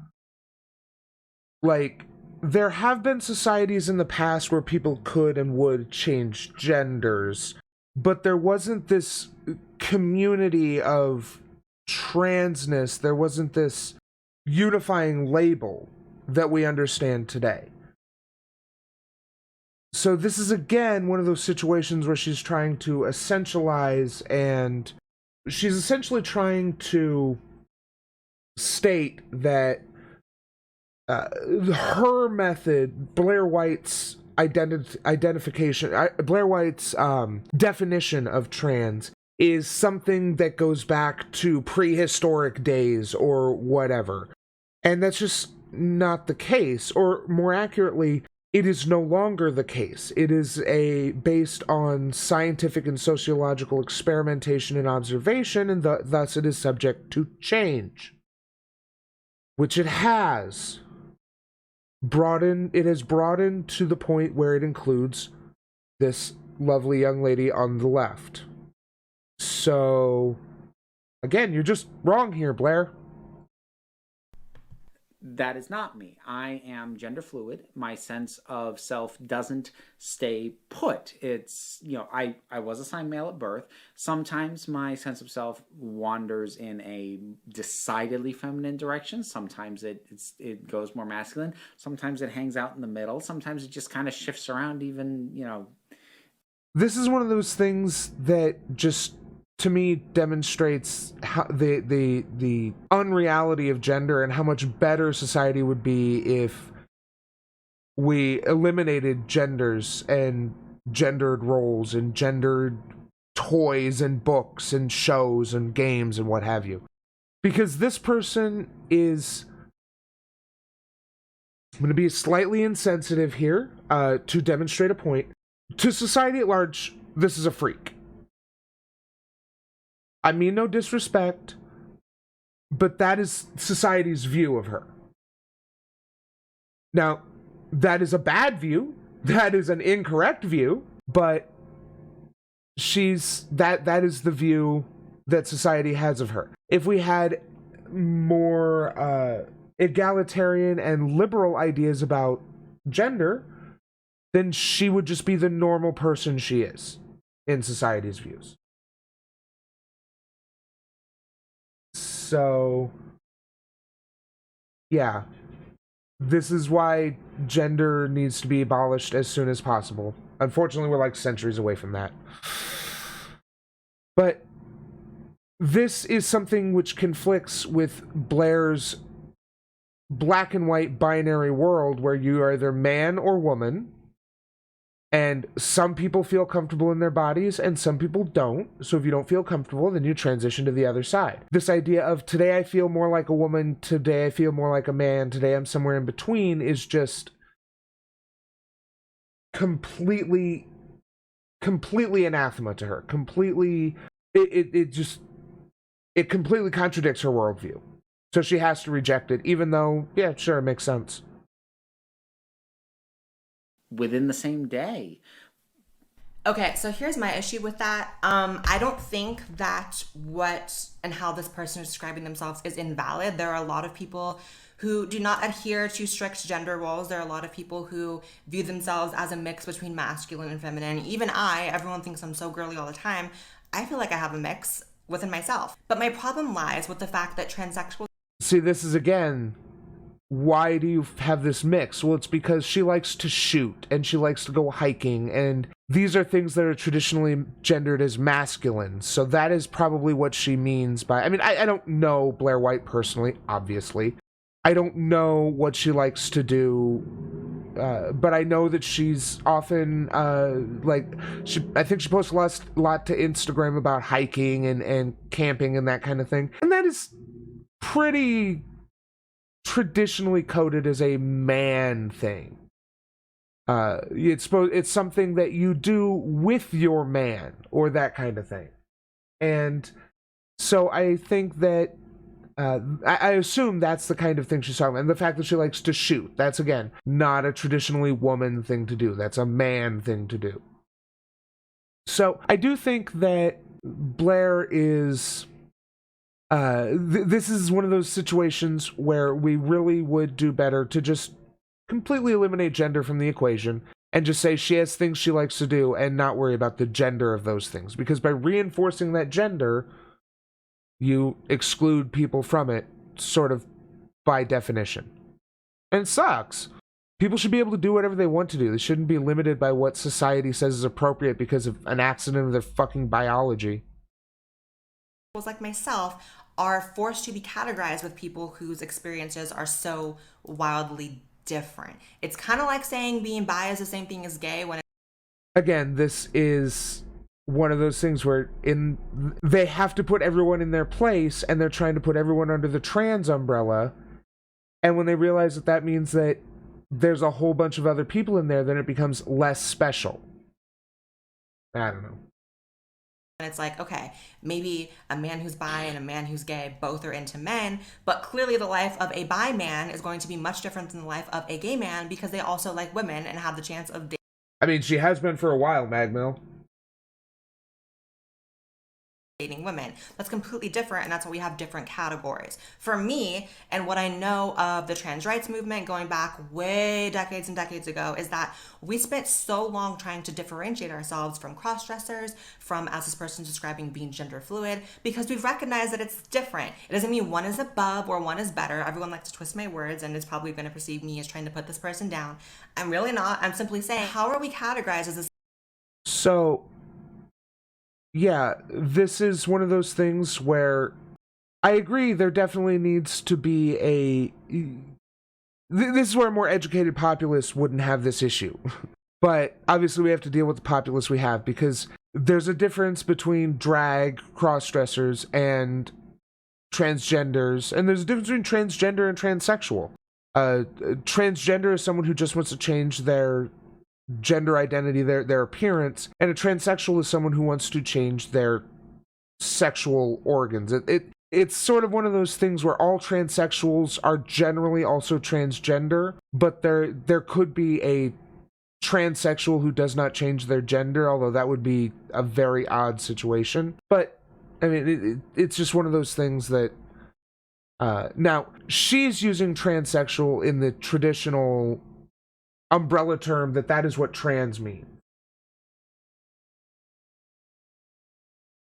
Like, there have been societies in the past where people could and would change genders, but there wasn't this community of transness, there wasn't this unifying label that we understand today. So this is again one of those situations where she's trying to essentialize, and she's essentially trying to state that her method, Blaire White's identification, Blaire White's definition of trans is something that goes back to prehistoric days or whatever. And that's just not the case, or more accurately, it is no longer the case. It is based on scientific and sociological experimentation and observation, and thus it is subject to change. Which it has broadened to the point where it includes this lovely young lady on the left. So, again, you're just wrong here, Blaire. That is not me. I am gender fluid. My sense of self doesn't stay put. It's, I was assigned male at birth. Sometimes my sense of self wanders in a decidedly feminine direction. Sometimes it goes more masculine. Sometimes it hangs out in the middle. Sometimes it just kind of shifts around even. This is one of those things that just, to me, demonstrates how the unreality of gender and how much better society would be if we eliminated genders and gendered roles and gendered toys and books and shows and games and what have you. Because this person is... I'm going to be slightly insensitive here to demonstrate a point. To society at large, this is a freak. I mean no disrespect, but that is society's view of her. Now, that is a bad view, that is an incorrect view, but that is the view that society has of her. If we had more egalitarian and liberal ideas about gender, then she would just be the normal person she is in society's views. So, yeah, this is why gender needs to be abolished as soon as possible. Unfortunately, we're like centuries away from that. But this is something which conflicts with Blaire's black and white binary world where you are either man or woman. And some people feel comfortable in their bodies and some people don't. So if you don't feel comfortable, then you transition to the other side. This idea of today I feel more like a woman, today I feel more like a man, today I'm somewhere in between is just completely anathema to her. It completely contradicts her worldview. So she has to reject it, even though, yeah, sure, it makes sense. Within the same day. Okay, so here's my issue with that. I don't think that what and how this person is describing themselves is invalid. There are a lot of people who do not adhere to strict gender roles. There are a lot of people who view themselves as a mix between masculine and feminine. Even everyone thinks I'm so girly all the time. I feel like I have a mix within myself. But my problem lies with the fact that transsexual. See, this is again, why do you have this mix? Well, it's because she likes to shoot and she likes to go hiking, and these are things that are traditionally gendered as masculine. So that is probably what she means by, I mean, I don't know Blaire White personally, obviously. I don't know what she likes to do, but I know that she's often, I think she posts a lot to Instagram about hiking and camping and that kind of thing. And that is pretty traditionally coded as a man thing. It's something that you do with your man or that kind of thing. And so I think that I assume that's the kind of thing she's talking about. And the fact that she likes to shoot, that's again not a traditionally woman thing to do. That's a man thing to do. So I do think that Blaire is this is one of those situations where we really would do better to just completely eliminate gender from the equation and just say she has things she likes to do and not worry about the gender of those things. Because by reinforcing that gender, you exclude people from it, sort of by definition. And it sucks. People should be able to do whatever they want to do. They shouldn't be limited by what society says is appropriate because of an accident of their fucking biology. Like myself are forced to be categorized with people whose experiences are so wildly different. It's kind of like saying being bi is the same thing as gay when again, this is one of those things where they have to put everyone in their place and they're trying to put everyone under the trans umbrella, and when they realize that means that there's a whole bunch of other people in there, then it becomes less special. I don't know. And it's like, okay, maybe a man who's bi and a man who's gay both are into men, but clearly the life of a bi man is going to be much different than the life of a gay man because they also like women and have the chance of I mean, she has been for a while, Magmill. dating women. That's completely different, and that's why we have different categories. For me, and what I know of the trans rights movement going back way decades and decades ago, is that we spent so long trying to differentiate ourselves from cross-dressers, from, as this person describing, being gender fluid, because we've recognized that it's different. It doesn't mean one is above or one is better. Everyone likes to twist my words and is probably going to perceive me as trying to put this person down. I'm really not. I'm simply saying, how are we categorized as this? So yeah, this is one of those things where I agree there definitely needs to be a... This is where a more educated populace wouldn't have this issue. But obviously we have to deal with the populace we have, because there's a difference between drag, cross-dressers, and transgenders, and there's a difference between transgender and transsexual. Transgender is someone who just wants to change their gender identity, their appearance, and a transsexual is someone who wants to change their sexual organs. It's sort of one of those things where all transsexuals are generally also transgender, but there could be a transsexual who does not change their gender, although that would be a very odd situation. But I mean, it's just one of those things that now she's using transsexual in the traditional umbrella term that is what trans means.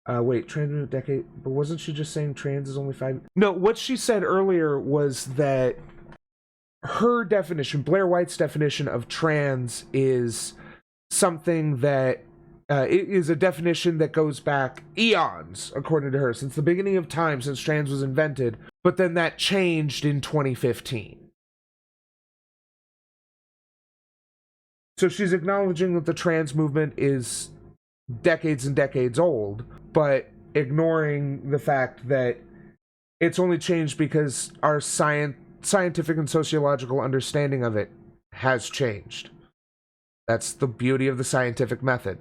Wait, trans decade, but wasn't she just saying trans is only 5? No, what she said earlier was that her definition, Blaire White's definition of trans, is something that it is a definition that goes back eons, according to her, since the beginning of time, since trans was invented, but then that changed in 2015. So she's acknowledging that the trans movement is decades and decades old, but ignoring the fact that it's only changed because our scientific and sociological understanding of it has changed. That's the beauty of the scientific method.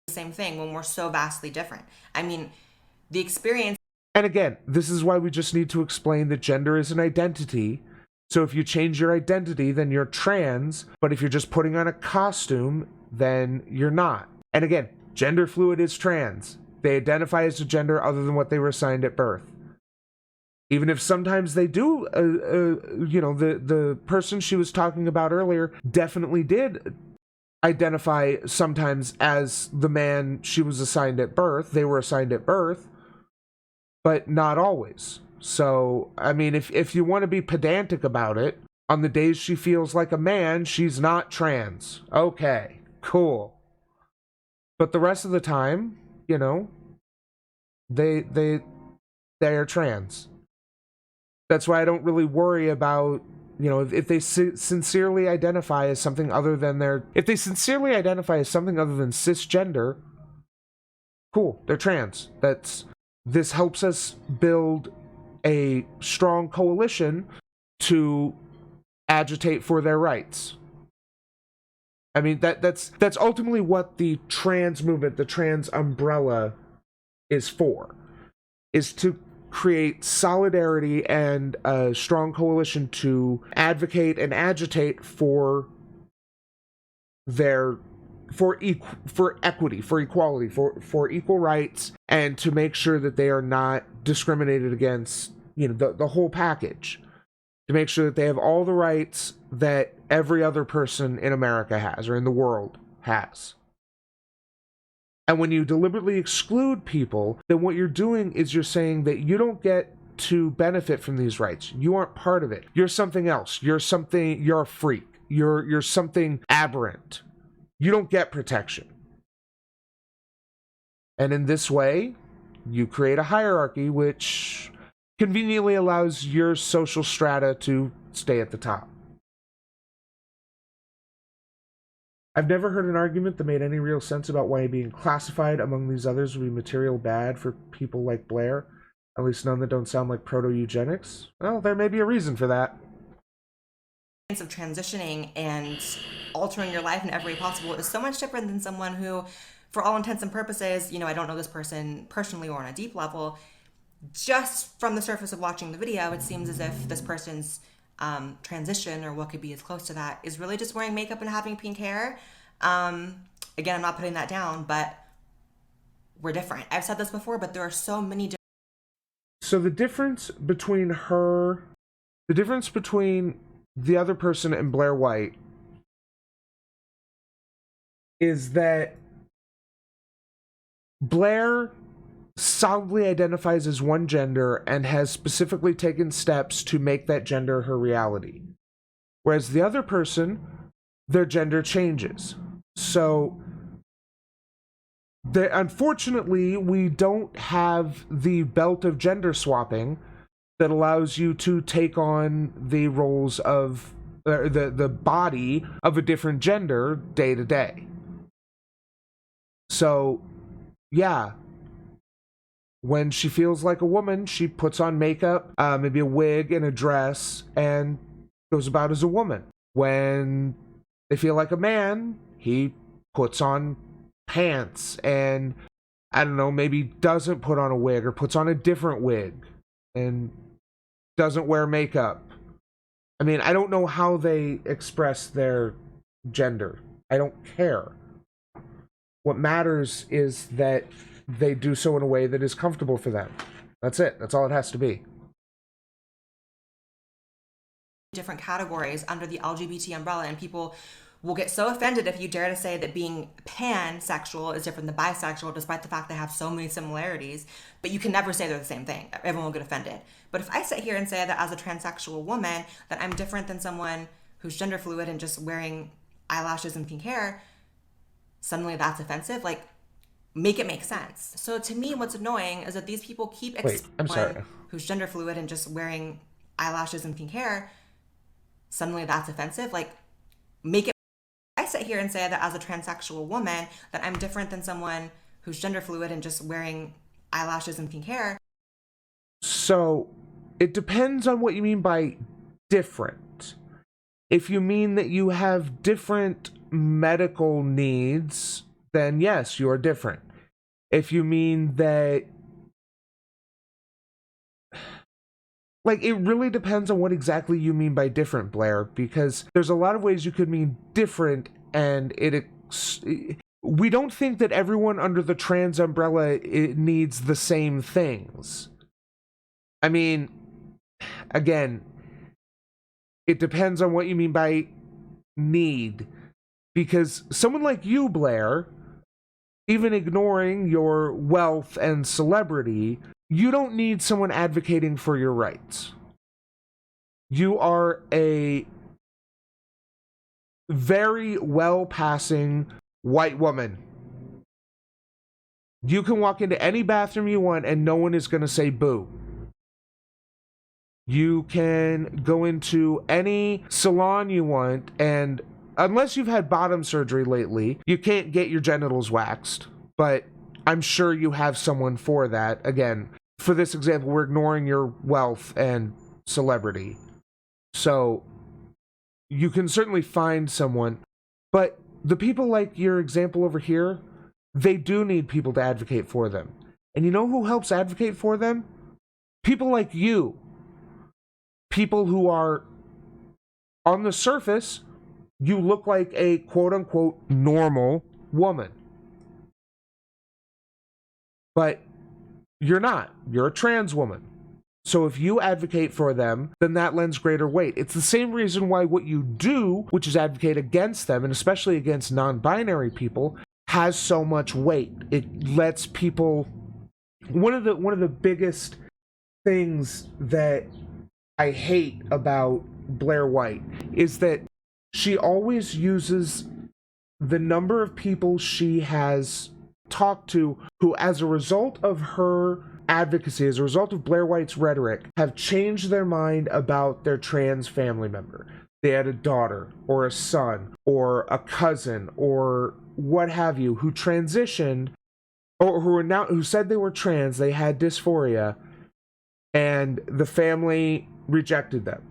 Same thing when we're so vastly different. I mean, the experience... And again, this is why we just need to explain that gender is an identity, So if you change your identity, then you're trans, but if you're just putting on a costume, then you're not. And again, gender fluid is trans. They identify as a gender other than what they were assigned at birth. Even if sometimes they do, the person she was talking about earlier definitely did identify sometimes as the man she was assigned at birth. They were assigned at birth, but not always. So, I mean, if you want to be pedantic about it, on the days she feels like a man, she's not trans. Okay, cool. But the rest of the time, they are trans. That's why I don't really worry about, if they sincerely identify as something other than cisgender, cool, they're trans. This helps us build a strong coalition to agitate for their rights. I mean, that's ultimately what the trans movement, the trans umbrella, is for, is to create solidarity and a strong coalition to advocate and agitate for equity, for equality, for equal rights, and to make sure that they are not discriminated against, the whole package, to make sure that they have all the rights that every other person in America has, or in the world has. And when you deliberately exclude people, then what you're doing is you're saying that you don't get to benefit from these rights. You aren't part of it. You're something else. You're a freak. You're something aberrant. You don't get protection. And in this way, you create a hierarchy which conveniently allows your social strata to stay at the top. I've never heard an argument that made any real sense about why being classified among these others would be material bad for people like Blaire. At least none that don't sound like proto-eugenics. Well, there may be a reason for that. Of transitioning and altering your life in every way possible is so much different than someone who, for all intents and purposes, I don't know this person personally or on a deep level. Just from the surface of watching the video, it seems as if this person's transition, or what could be as close to that, is really just wearing makeup and having pink hair. Again, I'm not putting that down, but we're different. I've said this before, but there are so many different. So the difference between the other person and Blaire White is that Blaire solidly identifies as one gender and has specifically taken steps to make that gender her reality. Whereas the other person, their gender changes. So, unfortunately, we don't have the belt of gender swapping that allows you to take on the roles of the body of a different gender day to day. So, yeah. When she feels like a woman, she puts on makeup, maybe a wig and a dress, and goes about as a woman. When they feel like a man, he puts on pants and, I don't know, maybe doesn't put on a wig or puts on a different wig and doesn't wear makeup. I mean, I don't know how they express their gender. I don't care. What matters is that they do so in a way that is comfortable for them. That's it. That's all it has to be. Different categories under the LGBT umbrella, and people will get so offended if you dare to say that being pansexual is different than bisexual, despite the fact they have so many similarities. But you can never say they're the same thing. Everyone will get offended. But if I sit here and say that as a transsexual woman, that I'm different than someone who's gender fluid and just wearing eyelashes and pink hair, suddenly that's offensive. Like, make it make sense. So to me, what's annoying is that these people keep someone who's gender fluid and just wearing eyelashes and pink hair, suddenly that's offensive. Like, make it. I sit here and say that as a transsexual woman, that I'm different than someone who's gender fluid and just wearing eyelashes and pink hair. So it depends on what you mean by different. If you mean that you have different medical needs, then yes, you are different. If you mean that Like, it really depends on what exactly you mean by different, Blaire, because there's a lot of ways you could mean different, and we don't think that everyone under the trans umbrella needs the same things. I mean, again, it depends on what you mean by need, because someone like you, Blaire, even ignoring your wealth and celebrity, you don't need someone advocating for your rights. You are a very well-passing white woman. You can walk into any bathroom you want and no one is going to say boo. You can go into any salon you want, and unless you've had bottom surgery lately, you can't get your genitals waxed. But I'm sure you have someone for that. Again, for this example, we're ignoring your wealth and celebrity. So you can certainly find someone. But the people like your example over here, they do need people to advocate for them. And you know who helps advocate for them? People like you. People who are, on the surface, you look like a quote-unquote normal woman. But you're not. You're a trans woman. So if you advocate for them, then that lends greater weight. It's the same reason why what you do, which is advocate against them, and especially against non-binary people, has so much weight. It lets people... One of the biggest things that I hate about Blaire White is that she always uses the number of people she has talked to who, as a result of her advocacy, as a result of Blaire White's rhetoric, have changed their mind about their trans family member. They had a daughter or a son or a cousin or what have you who transitioned or who said they were trans, they had dysphoria, and the family rejected them.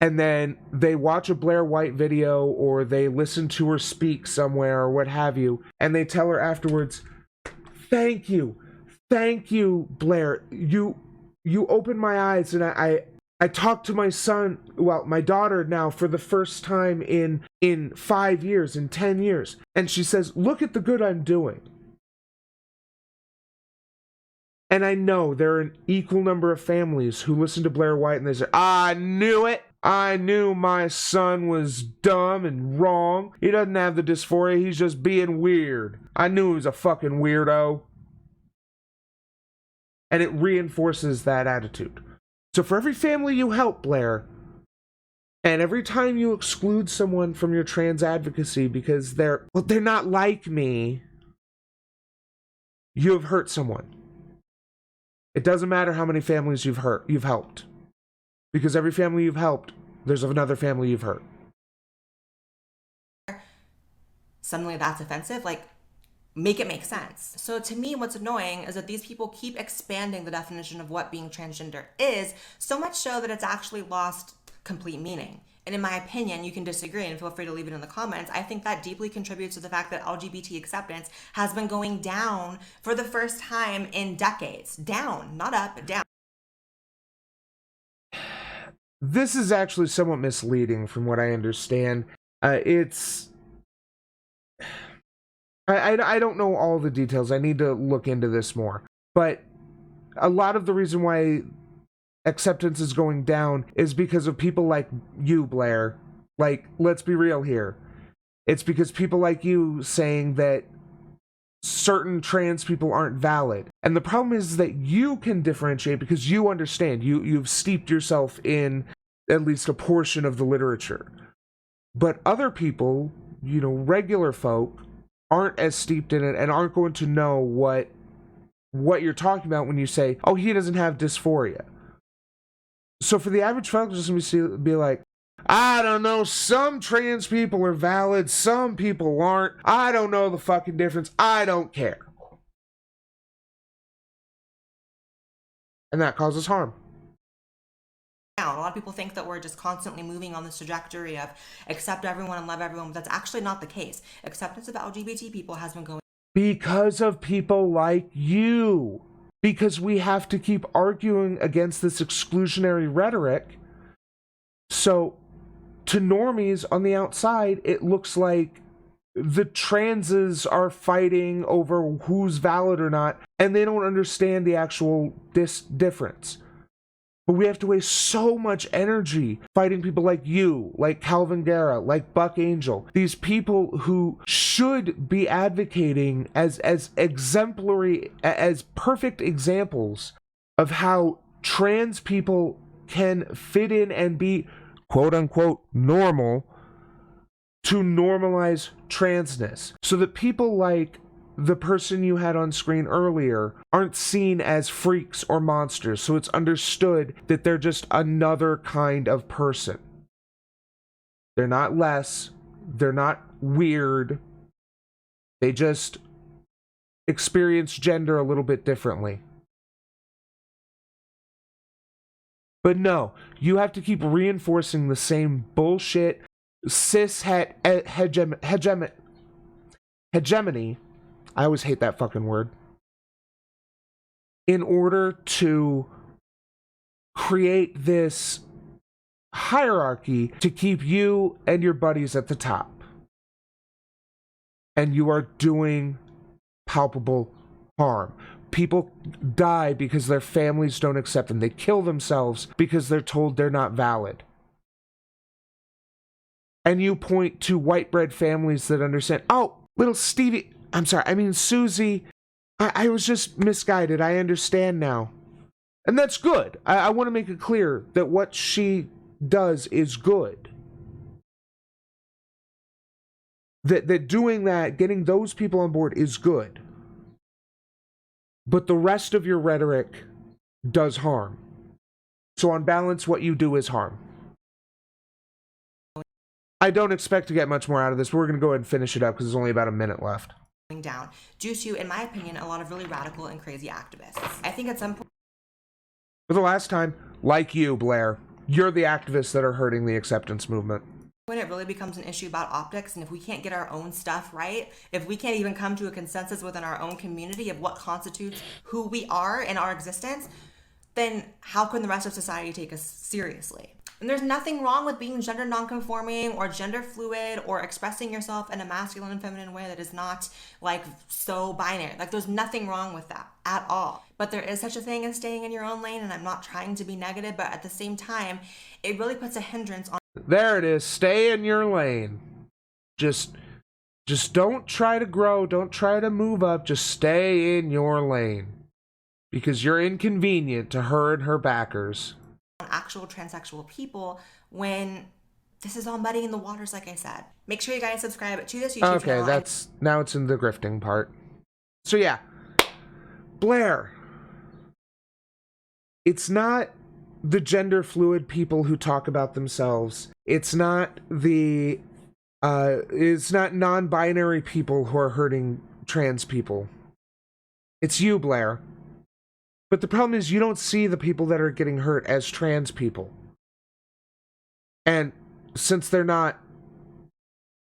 And then they watch a Blaire White video or they listen to her speak somewhere or what have you, and they tell her afterwards, thank you, Blaire. You opened my eyes, and I talked to my son, well, my daughter now, for the first time in 5 years, in 10 years. And she says, look at the good I'm doing. And I know there are an equal number of families who listen to Blaire White and they say, I knew it. I knew my son was dumb and wrong. He doesn't have the dysphoria. He's just being weird. I knew he was a fucking weirdo. And it reinforces that attitude. So for every family you help, Blaire, and every time you exclude someone from your trans advocacy because they're not like me, you have hurt someone. It doesn't matter how many families you've helped. Because every family you've helped, there's another family you've hurt. Suddenly that's offensive? Like, make it make sense. So to me, what's annoying is that these people keep expanding the definition of what being transgender is, so much so that it's actually lost complete meaning. And in my opinion, you can disagree and feel free to leave it in the comments. I think that deeply contributes to the fact that LGBT acceptance has been going down for the first time in decades. Down, not up, down. This is actually somewhat misleading from what I understand. I don't know all the details. I need to look into this more. But a lot of the reason why acceptance is going down is because of people like you, Blaire. Like, let's be real here. It's because people like you saying that certain trans people aren't valid. And the problem is that you can differentiate because you understand. You've steeped yourself in at least a portion of the literature. But other people, regular folk, aren't as steeped in it and aren't going to know what you're talking about when you say, oh, he doesn't have dysphoria. So for the average folk, just be like, I don't know, some trans people are valid, some people aren't. I don't know the fucking difference. I don't care. And that causes harm. A lot of people think that we're just constantly moving on this trajectory of accept everyone and love everyone, but that's actually not the case. Acceptance of LGBT people has been going because of people like you. because we have to keep arguing against this exclusionary rhetoric. So to normies on the outside, it looks like the transes are fighting over who's valid or not, and they don't understand the actual difference. But we have to waste so much energy fighting people like you, like Calvin Guerra, like Buck Angel. These people who should be advocating as exemplary, as perfect examples of how trans people can fit in and be quote-unquote normal, to normalize transness. So that people like the person you had on screen earlier aren't seen as freaks or monsters, so it's understood that they're just another kind of person. They're not less, they're not weird, they just experience gender a little bit differently. But no, you have to keep reinforcing the same bullshit cis hegemony. I always hate that fucking word. In order to create this hierarchy to keep you and your buddies at the top. And you are doing palpable harm. People die because their families don't accept them. They kill themselves because they're told they're not valid. And you point to white bread families that understand, oh, little Stevie, I'm sorry, I mean Susie, I was just misguided, I understand now. And that's good. I want to make it clear that what she does is good. That doing that, getting those people on board is good. But the rest of your rhetoric does harm. So on balance, what you do is harm. I don't expect to get much more out of this, but we're going to go ahead and finish it up because there's only about a minute left. Down due to, in my opinion, a lot of really radical and crazy activists. I think at some point, for the last time, like you, Blaire, you're the activists that are hurting the acceptance movement. When it really becomes an issue about optics, and if we can't get our own stuff right, if we can't even come to a consensus within our own community of what constitutes who we are in our existence, then how can the rest of society take us seriously? And there's nothing wrong with being gender nonconforming or gender fluid or expressing yourself in a masculine and feminine way that is not like so binary. Like there's nothing wrong with that at all. But there is such a thing as staying in your own lane, and I'm not trying to be negative, but at the same time, it really puts a hindrance on. There it is. Stay in your lane. Just don't try to grow. Don't try to move up. Just stay in your lane. Because you're inconvenient to her and her backers. Actual transsexual people when this is all muddy in the waters, like I said. Make sure you guys subscribe to this YouTube channel. Okay, now it's in the grifting part. So yeah, Blaire. It's not the gender fluid people who talk about themselves. It's not non-binary people who are hurting trans people. It's you, Blaire. But the problem is you don't see the people that are getting hurt as trans people. And since they're not,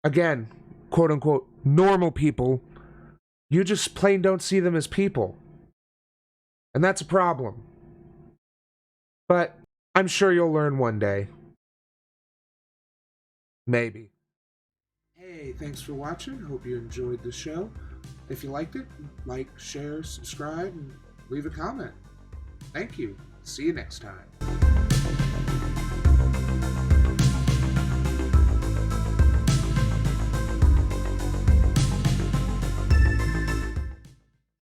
again, quote-unquote, normal people, you just plain don't see them as people. And that's a problem. But I'm sure you'll learn one day. Maybe. Hey, thanks for watching. Hope you enjoyed the show. If you liked it, like, share, subscribe, and leave a comment. Thank you. See you next time.